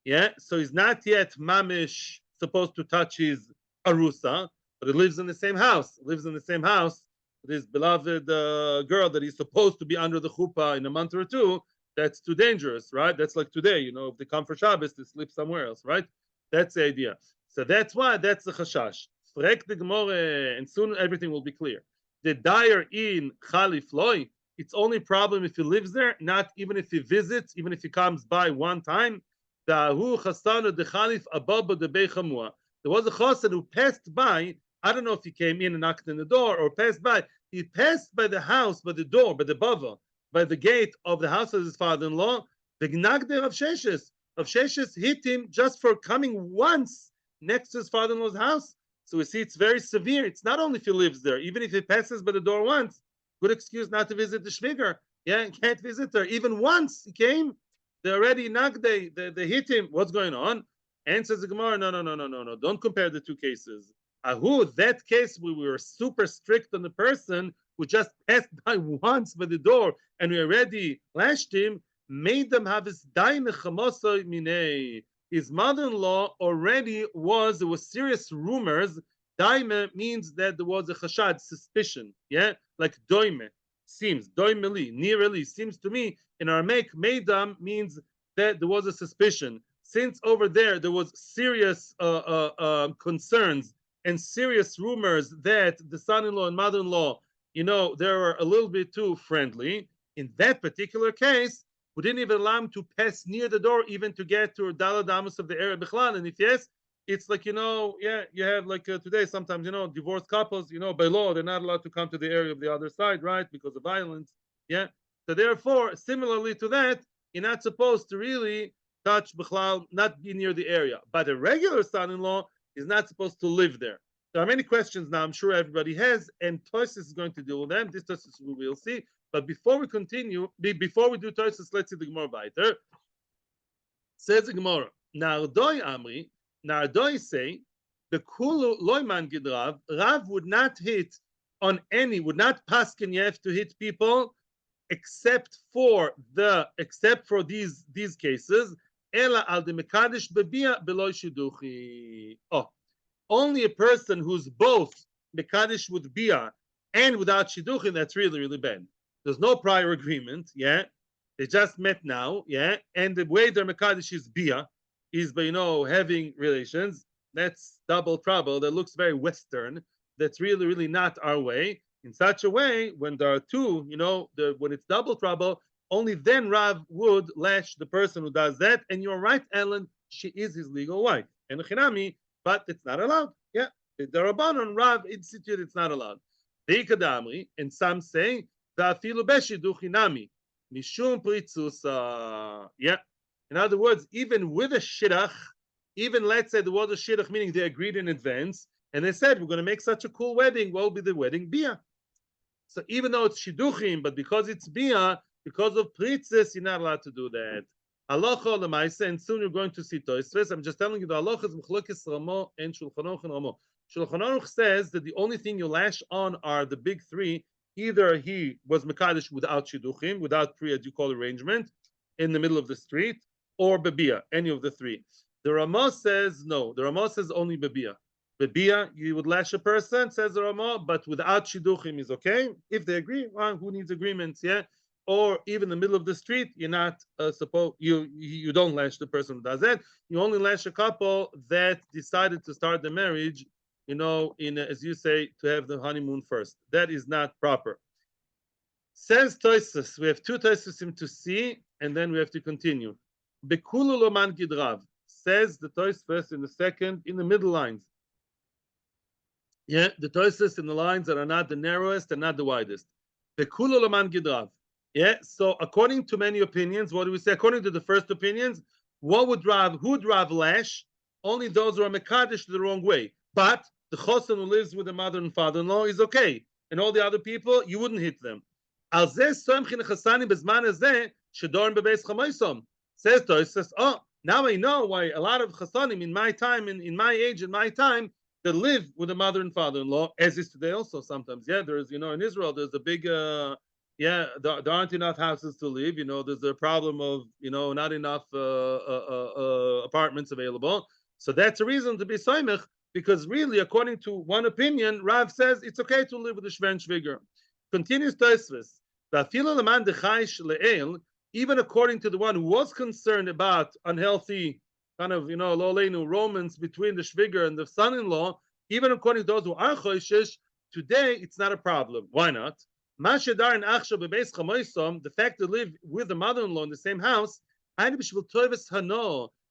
A: Yeah, so he's not yet mamish supposed to touch his arusa, but he lives in the same house. Lives in the same house with his beloved girl that he's supposed to be under the chuppah in a month or two. That's too dangerous, right? That's like today, if they come for Shabbos, they sleep somewhere else, right? That's the idea. So that's why that's the chashash. Frek the Gemara, and soon everything will be clear. The dyer in Chalif Loi, it's only problem if he lives there, not even if he visits, even if he comes by one time. There was a chassan who passed by. I don't know if he came in and knocked on the door or passed by. He passed by the house, by the door, by the bava, by the gate of the house of his father-in-law. The gnagder of Sheshes hit him just for coming once next to his father-in-law's house. So we see it's very severe. It's not only if he lives there, even if he passes by the door once, good excuse not to visit the shviger. Yeah, can't visit her. Even once he came, they already nagde, they hit him. What's going on? And says the Gemara, no. Don't compare the two cases. Ahu, that case we were super strict on the person who just passed by once by the door and we already lashed him, made them have his daine chamoso minei. His mother-in-law already there was serious rumors. Daime means that there was a chashad, suspicion. Yeah, like doime, seems, doimeli, nearly, seems to me. In Aramaic, meidam means that there was a suspicion. Since over there was serious concerns and serious rumors that the son-in-law and mother-in-law, they were a little bit too friendly. In that particular case, we didn't even allow him to pass near the door, even to get to Daladamus of the area Bechlan. And if yes, it's like, you have like today, sometimes, divorced couples, by law, they're not allowed to come to the area of the other side, right? Because of violence. Yeah. So therefore, similarly to that, you're not supposed to really touch Bechlal, not be near the area. But a regular son-in-law is not supposed to live there. There are many questions now, I'm sure everybody has, and Tosfos is going to deal with them. This Tosfos we will see. But before we continue, before we do Tosfos, let's see the Gemara weiter. Says the Gemara, Nardoi Amri, Nardoi say, the Kulu Loiman Gid Rav would not hit on would not paskin you have to hit people except for these cases. Ela al de mekadesh bebia beloy shiduchi. Oh, only a person who's both mekadesh with bia and without shiduchi, that's really, really bad. There's no prior agreement, yeah. They just met now, yeah. And the way their mekadesh is bia is by having relations. That's double trouble. That looks very Western. That's really, really not our way. In such a way, when there are two, when it's double trouble, only then Rav would lash the person who does that. And you're right, Ellen, she is his legal wife. And chinami, but it's not allowed. Yeah, the Rabbanon Rav institute, it's not allowed. Veikadamri, and some say, Va'afilu beshidu chinami, mishum pritzusa. Yeah. In other words, even with a shidduch, even let's say there was a shidduch, meaning they agreed in advance, and they said, we're going to make such a cool wedding. What will be the wedding? Bia. So even though it's shidduchim, but because it's bia, because of pritzes, you're not allowed to do that. Halacha lemaisa, and soon you're going to see Tosfos. I'm just telling you the halacha is mechlokes Ramo and Shulchan Aruch and Ramo. Shulchan Aruch says that the only thing you lash on are the big three. Either he was mekadesh without shidduchim, without pre-adjudicate arrangement, in the middle of the street, or bebia, any of the three. The Rama says no. The Rama says only bebia. Bebia, you would lash a person, says the Rama, but without shidduchim is okay. If they agree, well, who needs agreements? Yeah. or even the middle of the street, you're not supposed you don't lash the person who does that. You only lash a couple that decided to start the marriage, in as you say, to have the honeymoon first. That is not proper. Says Toisus, we have two Toisusim to see, and then we have to continue. Bekulu loman gidrav, says the Tois first in the second, in the middle lines. Yeah, the Toisus in the lines that are not the narrowest and not the widest. Bekulu loman gidrav. Yeah, so according to many opinions, what do we say? According to the first opinions, who'd Rav lash? Only those who are Mekadesh the wrong way. But the Chosan who lives with the mother and father-in-law is okay. And all the other people, you wouldn't hit them. Says Toys, oh, now I know why a lot of Chasanim in my time, in my age, in my time, that live with the mother and father-in-law, as is today also sometimes. Yeah, there's, in Israel, there's a big, there aren't enough houses to live. There's a problem of, not enough apartments available. So that's a reason to be soimech, because really, according to one opinion, Rav says it's okay to live with a Shven Shviger. Continues Tosfos, even according to the one who was concerned about unhealthy kind of, romance between the Shviger and the son-in-law, even according to those who are choishish, today it's not a problem. Why not? The fact they live with the mother-in-law in the same house, they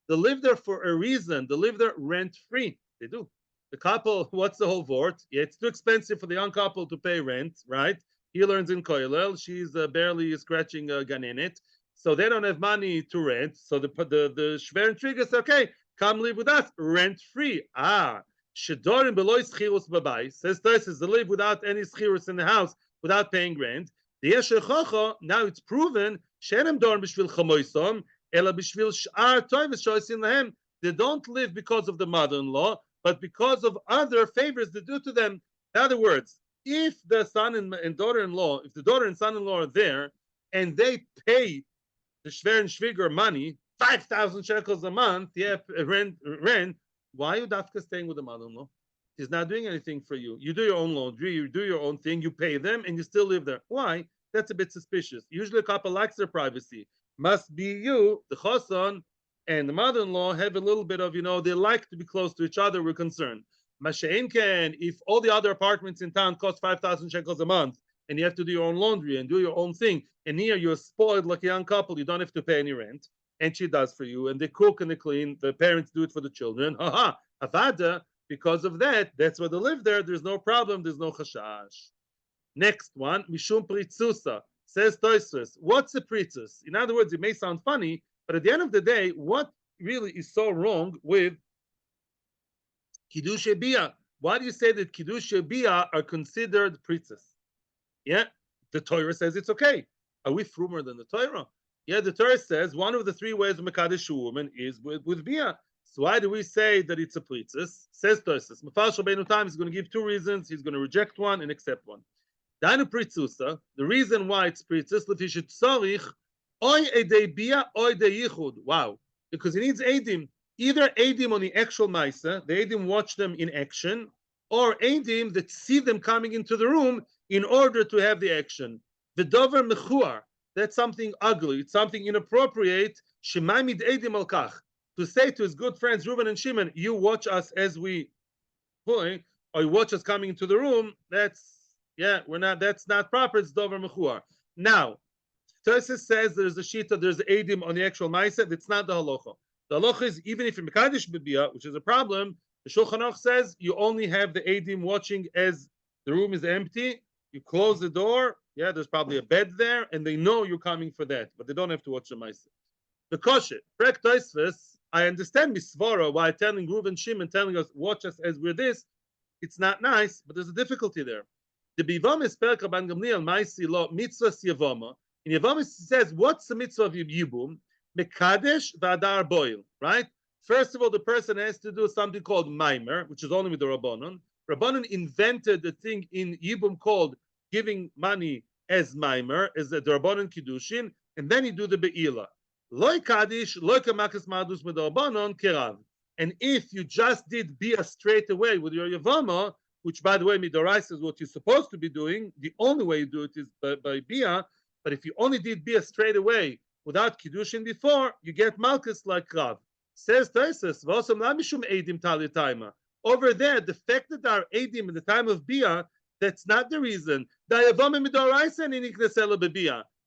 A: live there for a reason. They live there rent-free. They do. The couple, what's the whole vort? Yeah, it's too expensive for the young couple to pay rent, right? He learns in Koilel. She's barely scratching ganenet. So they don't have money to rent. So the Shver Trigger says, okay, come live with us, rent-free. Shedorim below schirus babay. Says Tosis, they live without any schirus in the house, without paying rent. Now it's proven, shenem dorm b'shvil chamoisom, ela b'shvil sh'ar toives shoysin lahem. They don't live because of the mother-in-law, but because of other favors they do to them. In other words, if the son and daughter-in-law, if the daughter and son-in-law are there, and they pay the Shver and Shviger money, 5,000 shekels a month, rent, why are you dafka staying with the mother-in-law? He's not doing anything for you. You do your own laundry, you do your own thing, you pay them, and you still live there. Why? That's a bit suspicious. Usually a couple likes their privacy. Must be you, the choson, and the mother-in-law have a little bit of, they like to be close to each other, we're concerned. Masha'in can, if all the other apartments in town cost 5,000 shekels a month, and you have to do your own laundry and do your own thing, and here you're spoiled like a young couple, you don't have to pay any rent, and she does for you, and they cook and they clean, the parents do it for the children, avada, because of that, that's why they live there, there's no problem, there's no chashash. Next one, mishum pritzusa, says Toisves, what's a pritzus? In other words, it may sound funny, but at the end of the day, what really is so wrong with Kiddush Bia? Why do you say that Kiddush Bia are considered pritzes? Yeah, the Torah says it's okay. Are we frumer than the Torah? Yeah, the Torah says one of the three ways of Mekadesh woman is with Bia. So why do we say that it's a pritzes? Says Tosis. Mefal Shabbeinu Tam is going to give two reasons. He's going to reject one and accept one. Dainu pritzusa, the reason why it's pritzes, lefishet tzorich, oy edei Bia, oy edei yichud. Wow. Because he needs Eidim. Either Eidim on the actual Maisa, the Eidim watch them in action, or Eidim that see them coming into the room in order to have the action. The Dover Mechuar, that's something ugly, it's something inappropriate. Shemaimid Eidim al Kach, to say to his good friends Reuben and Shimon, you watch us as we or you watch us coming into the room, that's not proper, it's Dover Mechuar. Now, Tosis says there's a shita, there's Eidim on the actual Maisa, that's not the halacha. The halacha is even if in Mekadesh B'Bia, which is a problem, the Shulchan Aruch says you only have the Eidim watching as the room is empty. You close the door. Yeah, there's probably a bed there, and they know you're coming for that, but they don't have to watch the Maisa. The kosher, Prek Toisves, I understand Misvara why telling Reuven Shimon telling us watch us as we're this. It's not nice, but there's a difficulty there. The Bivam is Perk Rabban Gamliel Maisi Lo Mitzvah Yavama. In Yavama it says what's the mitzvah of Yibum? Mekadesh v'adar boil, right? First of all, the person has to do something called Maimer, which is only with the Rabbanon. Rabbanon invented the thing in Yibum called giving money as Maimer, as the Rabbanon Kiddushin, and then you do the Be'ila. Loi Kaddish, loi Kamakas Madus with the Rabbanon Kerav. And if you just did Bia straight away with your Yavama, which by the way, Midorais is what you're supposed to be doing, the only way you do it is by Bia, But if you only did bia straight away without kiddushin before, you get malchus like Rav. Says Tosfos, "V'osam la mishum eidim talia taima." Over there, the fact that there are eidim in the time of bia, that's not the reason.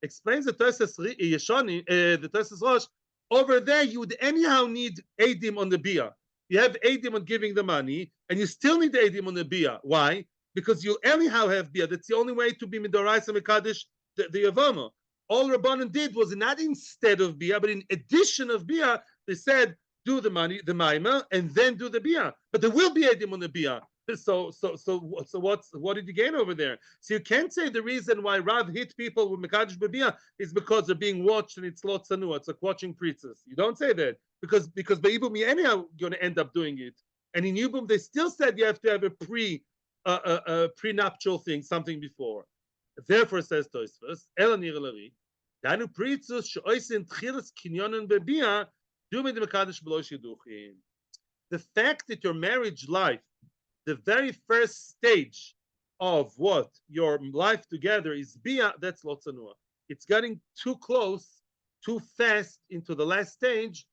A: Explains the Tosfos Yeshoni, the Tosfos Rosh. Over there, you would anyhow need eidim on the bia. You have eidim on giving the money, and you still need eidim on the bia. Why? Because you anyhow have bia. That's the only way to be midoraisa mekadesh the Yavama. All Rabbanan did was not instead of bia, but in addition of bia, they said do the money, the maima, and then do the bia. But there will be eidim on the bia. So what did you gain over there? So you can't say the reason why Rav hit people with mekadesh bebia is because they're being watched and it's lot sanua. It's like watching preachers. You don't say that because by Yibum you anyhow going to end up doing it. And in Yibum they still said you have to have a prenuptial thing, something before. Therefore says Tosfos, Elanir Lari, Danu preachers sheoisen tchilas kinyonen bebia do me the mekadesh below shiduchim. The fact that your marriage life, the very first stage of what your life together is bia, that's lotzanua. It's getting too close, too fast into the last stage.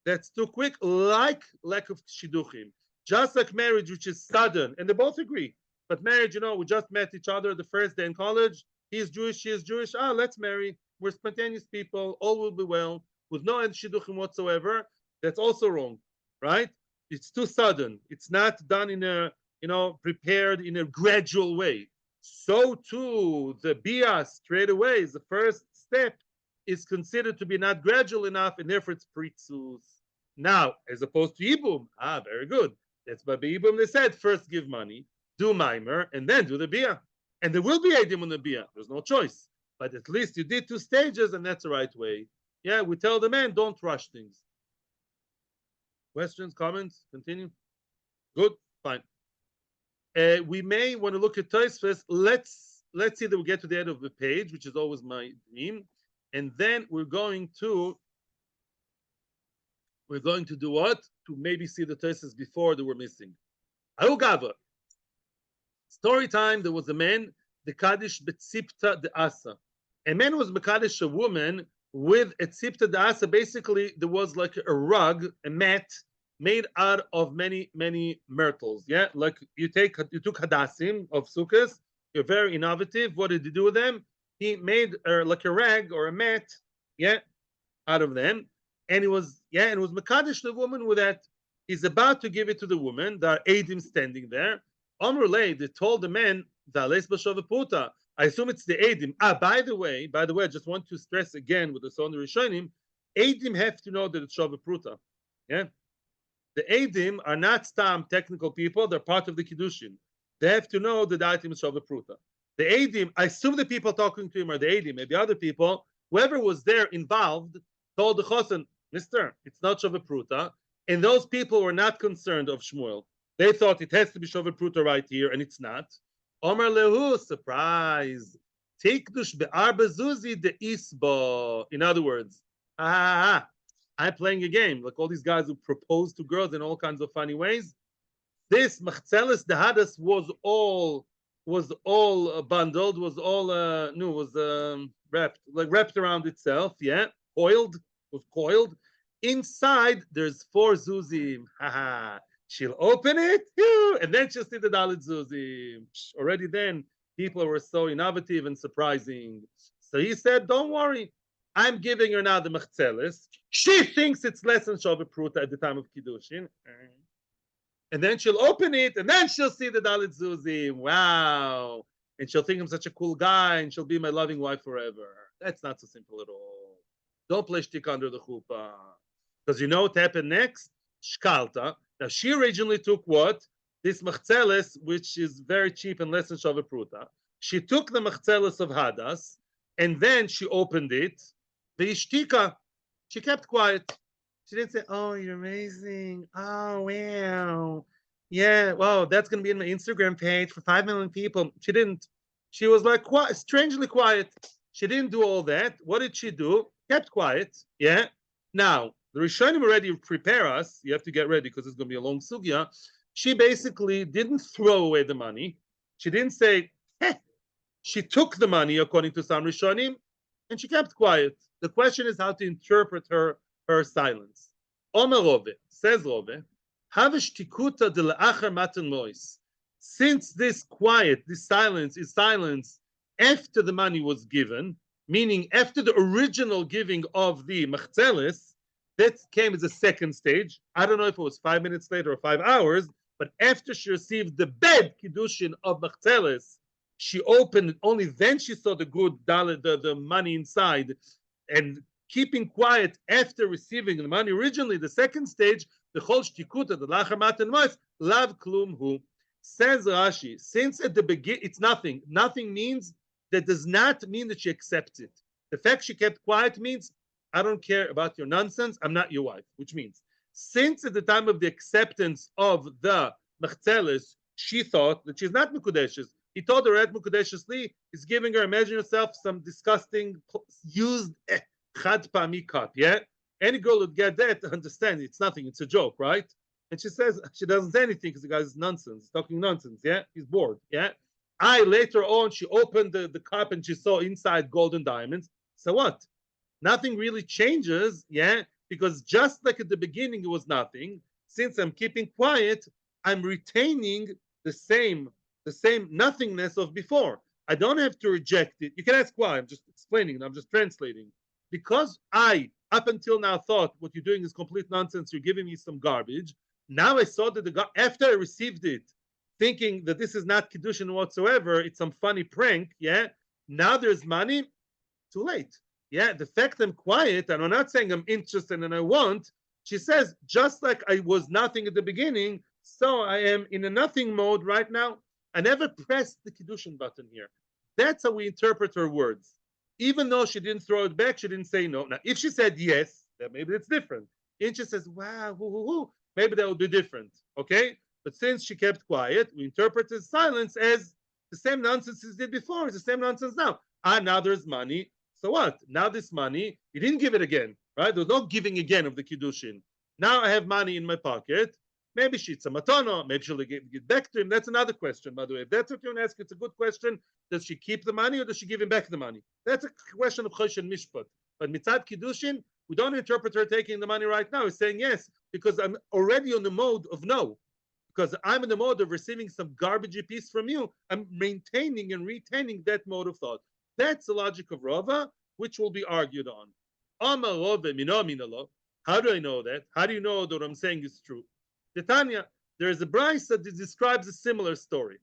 A: That's too quick, like lack of shidduchim. Just like marriage, which is sudden, and they both agree. But marriage, we just met each other the first day in college. He's Jewish, she is Jewish. Let's marry. We're spontaneous people. All will be well with no shidduchim whatsoever. That's also wrong, right? It's too sudden. It's not done in a prepared in a gradual way. So too, the bia straight away is the first step is considered to be not gradual enough, and therefore it's pritzus. Now, as opposed to Yibum, very good. That's by Yibum they said first give money, do mimer, and then do the bia. And there will be edim on the bia. There's no choice. But at least you did 2 stages, and that's the right way. Yeah, we tell the men don't rush things. Questions, comments? Continue. Good, fine. We may want to look at Tosfos. Let's see that we get to the end of the page, which is always my dream, and then we're going to do what? To maybe see the Tosfos before that we're missing. Ayugava. Story time. There was a man, the Kaddish betzipta de asa. A man was Mekadesh a woman with a tzipta de asa. Basically, there was like a rug, a mat, made out of many myrtles. Yeah, like you took hadassim of sukkahs. You're very innovative. What did he do with them? He made like a rag or a mat, yeah, out of them, and it was mekadesh the woman with that. He's about to give it to the woman. There are eidim standing there. Amrulay, they told the man, I assume it's the eidim. By the way, I just want to stress again with the son Rishonim, eidim have to know that it's shava pruta. Yeah. The Eidim are not stam technical people, they're part of the Kiddushin. They have to know that the item is Shava Pruta. The Eidim, I assume the people talking to him are the Eidim, maybe other people, whoever was there involved, told the Chosen, Mister, it's not Shava Pruta, and those people were not concerned of Shmuel. They thought it has to be Shava Pruta right here, and it's not. Omer Lehu, surprise. Tikdush be'arba zuzi de isba. In other words, I'm playing a game, like all these guys who propose to girls in all kinds of funny ways. This machzeles dehadas was all bundled, was all wrapped around itself. Yeah, was coiled. Inside there's 4 zuzim. She'll open it, and then she'll see the dalit zuzim. Already then, people were so innovative and surprising. So he said, "Don't worry. I'm giving her now the machzeles. She thinks it's less than Shava Pruta at the time of Kiddushin. And then she'll open it, and then she'll see the Dalit Zuzim. Wow. And she'll think I'm such a cool guy, and she'll be my loving wife forever." That's not so simple at all. Don't play shtick under the chuppah. Because you know what happened next? Shkalta. Now, she originally took what? This machzeles, which is very cheap and less than Shava Pruta. She took the machzeles of Hadas, and then she opened it. The ishtika, she kept quiet. She didn't say, "Oh, you're amazing. Oh, wow. Yeah, wow, that's going to be in my Instagram page for 5 million people." She didn't. She was like strangely quiet. She didn't do all that. What did she do? Kept quiet. Yeah. Now, the Rishonim already prepare us. You have to get ready because it's going to be a long sugya. She basically didn't throw away the money. She didn't say, She took the money, according to some Rishonim. and she kept quiet. The question is how to interpret her silence. Omer Rove, says Rove, Havish tikuta de la'achar matan mois. Since this quiet, this silence is silence after the money was given, meaning after the original giving of the machzelis, that came as a second stage. I don't know if it was 5 minutes later or 5 hours, but after she received the bed kiddushin of machzelis, she opened it. Only then she saw the good dollar, the money inside, and keeping quiet after receiving the money originally, the second stage, the chol shtikuta, the lachar matan mois, lav klum hu. Says Rashi, since at the beginning it's nothing. Nothing means that does not mean that she accepts it. The fact she kept quiet means I don't care about your nonsense. I'm not your wife, which means since at the time of the acceptance of the machzelis, she thought that she's not mekudeshes. He told her at mekudeshes li, he's giving her, imagine yourself, some disgusting used chad pami cup. Yeah, any girl would get that, understand it's nothing. It's a joke, right? And she says she doesn't say anything because the guy's nonsense, talking nonsense. Yeah, he's bored. Yeah. Later on, she opened the cup and she saw inside gold and diamonds. So what? Nothing really changes. Yeah, because just like at the beginning it was nothing. Since I'm keeping quiet, I'm retaining the same nothingness of before. I don't have to reject it. You can ask why. I'm just explaining. I'm just translating. Because I, up until now, thought what you're doing is complete nonsense. You're giving me some garbage. Now I saw that after I received it, thinking that this is not Kiddushin whatsoever, it's some funny prank, yeah? Now there's money, too late. Yeah, the fact I'm quiet, and I'm not saying I'm interested and I want, she says, just like I was nothing at the beginning, so I am in a nothing mode right now. I never pressed the Kiddushin button here. That's how we interpret her words. Even though she didn't throw it back, she didn't say no. Now, if she said yes, then maybe it's different. If she says, wow, maybe that would be different, okay? But since she kept quiet, we interpret his silence as the same nonsense he did before. It's the same nonsense now. Now there's money. So what? Now this money, he didn't give it again, right? There's no giving again of the Kiddushin. Now I have money in my pocket. Maybe she's a matana. Maybe she'll get back to him. That's another question, by the way. If that's what you want to ask, it's a good question. Does she keep the money or does she give him back the money? That's a question of chosh and mishpat. But mitzad Kiddushin, we don't interpret her taking the money right now. It's saying yes, because I'm already on the mode of no. Because I'm in the mode of receiving some garbagey piece from you. I'm maintaining and retaining that mode of thought. That's the logic of Rava, which will be argued on. Amar Rava mino minalo. How do I know that? How do you know that what I'm saying is true? Tanya, there is a brayso that describes a similar story.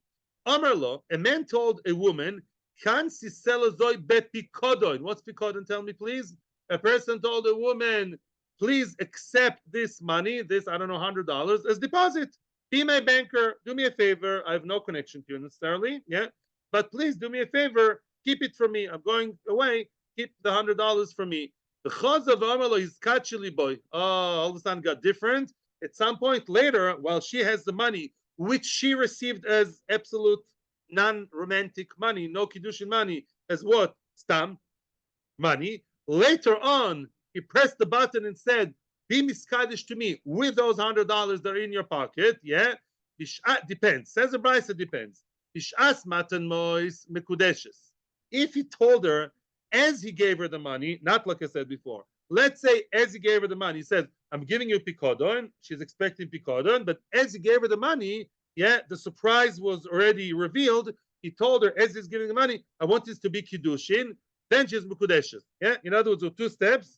A: Amar lo, a man told a woman, "Kan siselazoi bet pikodon." What's pikodon? Tell me, please. A person told a woman, "Please accept this money, this I don't know $100 as deposit. Be my banker. Do me a favor. I have no connection to you necessarily, yeah, but please do me a favor. Keep it from me. I'm going away. Keep the $100 from me." The chaz of Amar lo is kachili boy. Oh, all of a sudden got different. At some point later, while she has the money, which she received as absolute non-romantic money, no Kiddushin money, as what? Stam money. Later on, he pressed the button and said, be miskadish to me with those $100 that are in your pocket. Yeah? Depends. Says the brayso, depends. Bishas matan mois mekudeshes. If he told her, as he gave her the money, not like I said before, let's say as he gave her the money, he said, I'm giving you pikodon. She's expecting pikodon, but as he gave her the money, yeah, the surprise was already revealed. He told her, as he's giving the money, I want this to be kiddushin. Then she's mekudeshes. Yeah, in other words, with 2 steps.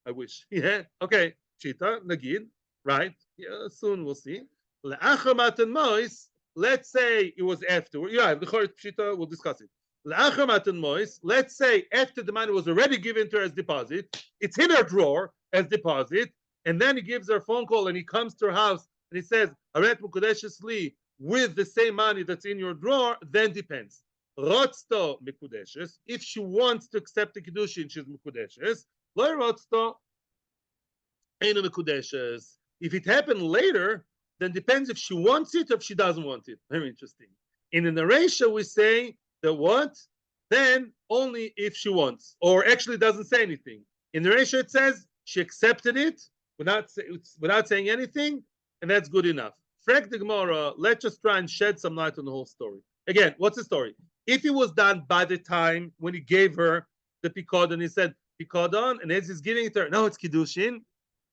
A: I wish. Yeah, okay. Chita, nagid, right? Yeah, soon we'll see. Le'achar matan mois. Let's say it was afterward. Yeah, the Chita, we'll discuss it. Le'achar matan mois. Let's say after the money was already given to her as deposit, it's in her drawer as deposit, and then he gives her a phone call and he comes to her house and he says, Aret mukudeshes li, with the same money that's in your drawer, then depends. Rotzto mikudeshes. If she wants to accept the kiddushin, she's mikudeshes. Lo rotzto, einu mikudeshes. If it happened later, then depends if she wants it or if she doesn't want it. Very interesting. In the narration, we say that what? Then only if she wants, or actually doesn't say anything. In the narration, it says she accepted it without saying anything, and that's good enough. Frag the Gemara, let's just try and shed some light on the whole story. Again, what's the story? If it was done by the time when he gave her the Pikadon. He said Pikadon, and as he's giving it to her, no, it's Kiddushin.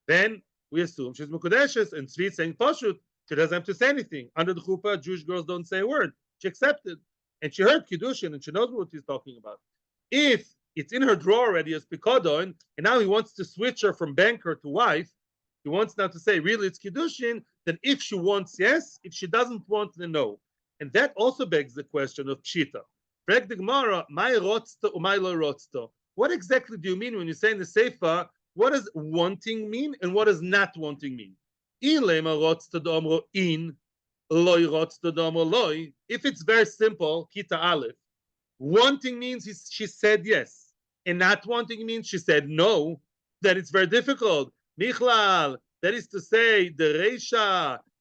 A: Then we assume she's Mekudeshes, and Tzvi saying Pashut. She doesn't have to say anything. Under the chuppah, Jewish girls don't say a word. She accepted. And she heard Kiddushin, and she knows what he's talking about. If it's in her drawer already as Pikadon, and now he wants to switch her from banker to wife, he wants now to say, really, it's Kiddushin, then if she wants, yes. If she doesn't want, then no. And that also begs the question of Pshita. Frag the Gemara, "Mai rotzto or mai lo rotzto?" What exactly do you mean when you say in the Sefer, what does wanting mean and what does not wanting mean? If it's very simple, Kita Aleph, wanting means she said yes, and not wanting means she said no, then it's very difficult. Michlal, that is to say, the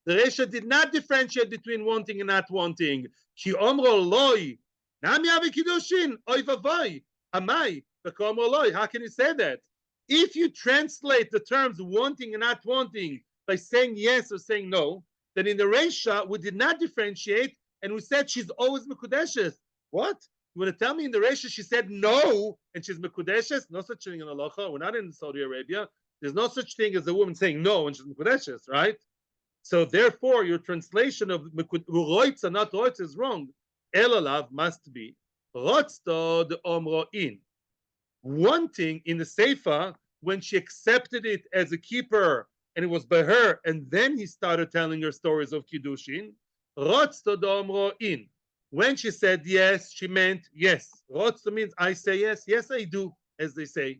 A: Reisha did not differentiate between wanting and not wanting. Ki omro loy, nam yavi kiddushin, oy vavoy, amai, v'komro loy. How can you say that? If you translate the terms wanting and not wanting by saying yes or saying no, then in the Reisha, we did not differentiate, and we said she's always Mekudeshes. What? You want to tell me in the Reisha she said no, and she's Mekudeshes? No such thing in halacha. We're not in Saudi Arabia. There's no such thing as a woman saying no and she's Mekudeshes, right? So therefore, your translation of Roitza, not Roitza, is wrong. Elalav must be Rotzto de Omro in. Wanting in the Seifa, when she accepted it as a keeper, and it was by her, and then he started telling her stories of Kiddushin, Rotzto de Omro in. When she said yes, she meant yes. Rotzto means I say yes, yes I do, as they say.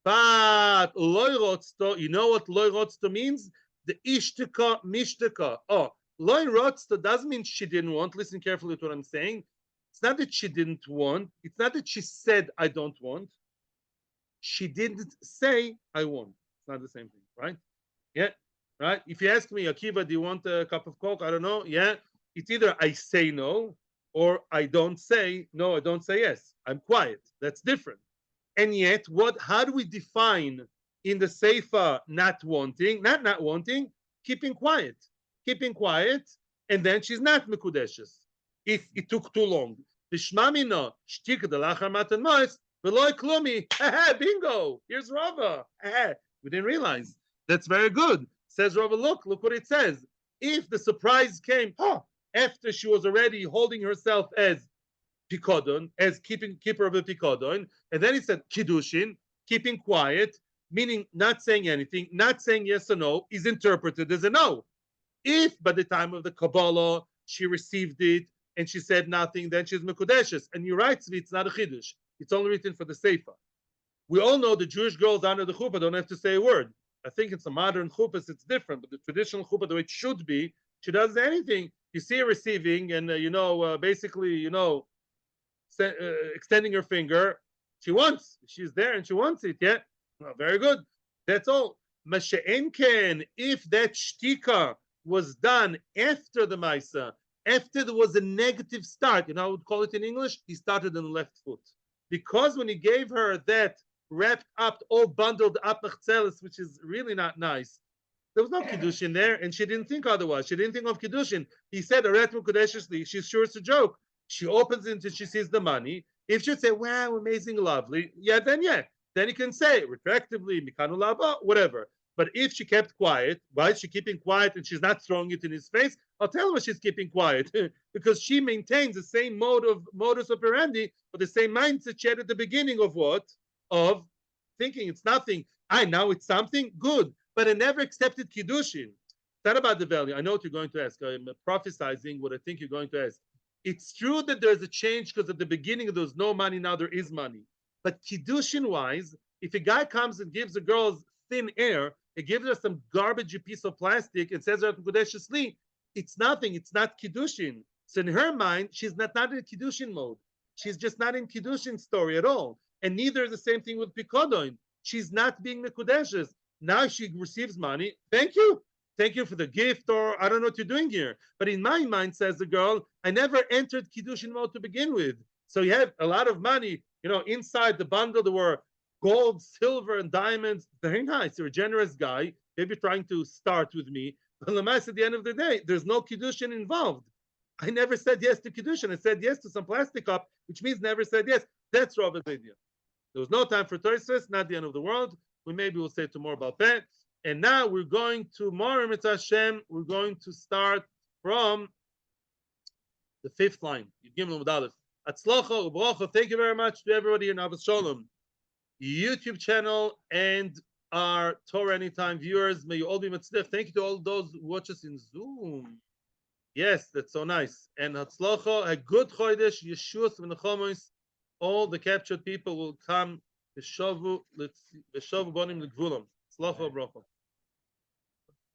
A: But loy rotzto, you know what loy rotzto means? The ishtika mishtaka. Oh, loy rotzto doesn't mean she didn't want. Listen carefully to what I'm saying. It's not that she didn't want. It's not that she said I don't want. She didn't say I want. It's not the same thing, right? Yeah, right. If you ask me, Akiva, do you want a cup of Coke? I don't know. Yeah, it's either I say no or I don't say no. I don't say yes. I'm quiet. That's different. And yet, how do we define in the Seifa not wanting, not wanting, keeping quiet, and then she's not Mekudeshes if it took too long. Bishmamino, shtik the lachar matan mois, veloy klumi, bingo, here's Rava. We didn't realize. That's very good. Says Rava, look what it says. If the surprise came after she was already holding herself as Pikadon, as keeper of the Pikadon, and then he said Kiddushin, keeping quiet, meaning not saying anything, not saying yes or no, is interpreted as a no. If by the time of the Kabbalah she received it and she said nothing, then she's Mekudeshes. And you're right, Tzvi, it's not a Chiddush. It's only written for the Seifa. We all know the Jewish girls under the chuppah don't have to say a word. I think it's a modern chuppah, it's different, but the traditional chuppah, the way it should be, she doesn't say anything. You see her receiving, and basically, extending her finger. She's there and she wants it. Yeah, well, very good. That's all. Masha'enken, if that shtika was done after the Maisa, after there was a negative start, I would call it in English, he started on the left foot. Because when he gave her that wrapped up, all bundled up machzelis, which is really not nice, there was no Kiddushin there, and she didn't think otherwise. She didn't think of Kiddushin. He said, Aretmu Kodeshishli, she's sure it's a joke. She opens it and she sees the money. If she'd say, wow, amazing, lovely, then you can say, retroactively, Mikanu Laba, whatever. But if she kept quiet, why is she keeping quiet and she's not throwing it in his face? I'll tell her she's keeping quiet because she maintains the same modus operandi, or the same mindset she had at the beginning of what? Of thinking it's nothing. Now it's something good, but I never accepted Kiddushin. It's not about the value. I know what you're going to ask. I'm prophesizing what I think you're going to ask. It's true that there's a change because at the beginning there was no money, now there is money. But Kiddushin-wise, if a guy comes and gives a girl thin air, he gives her some garbage piece of plastic and says, it's nothing, it's not Kiddushin. So in her mind, she's not in Kiddushin mode. She's just not in Kiddushin story at all. And neither is the same thing with Pikadon. She's not being Mekudeshes. Now she receives money. Thank you. Thank you for the gift, or I don't know what you're doing here. But in my mind, says the girl, I never entered Kiddushin mode to begin with. So you have a lot of money, inside the bundle. There were gold, silver, and diamonds. Very nice. You're a generous guy. Maybe trying to start with me. But Lamas, at the end of the day, there's no Kiddushin involved. I never said yes to Kiddushin. I said yes to some plastic cup, which means never said yes. That's Rabbi's idea. There was no time for Toysfest, not the end of the world. We maybe will say tomorrow about that. And now we're going to Tomorrow, Mitzvah Hashem. We're going to start from the fifth line. Gimel Amud Aleph. Atzlocha u'bracha. Thank you very much to everybody in Abbas Shalom YouTube channel and our Torah Anytime viewers. May you all be mitzvah. Thank you to all those who watch us in Zoom. Yes, that's so nice. And Hatzlocha, a good Chodesh, Yeshua v'Nechamos. All the captured people will come. V'shavu bonim l'gvulam. Hatzlocha u'bracha.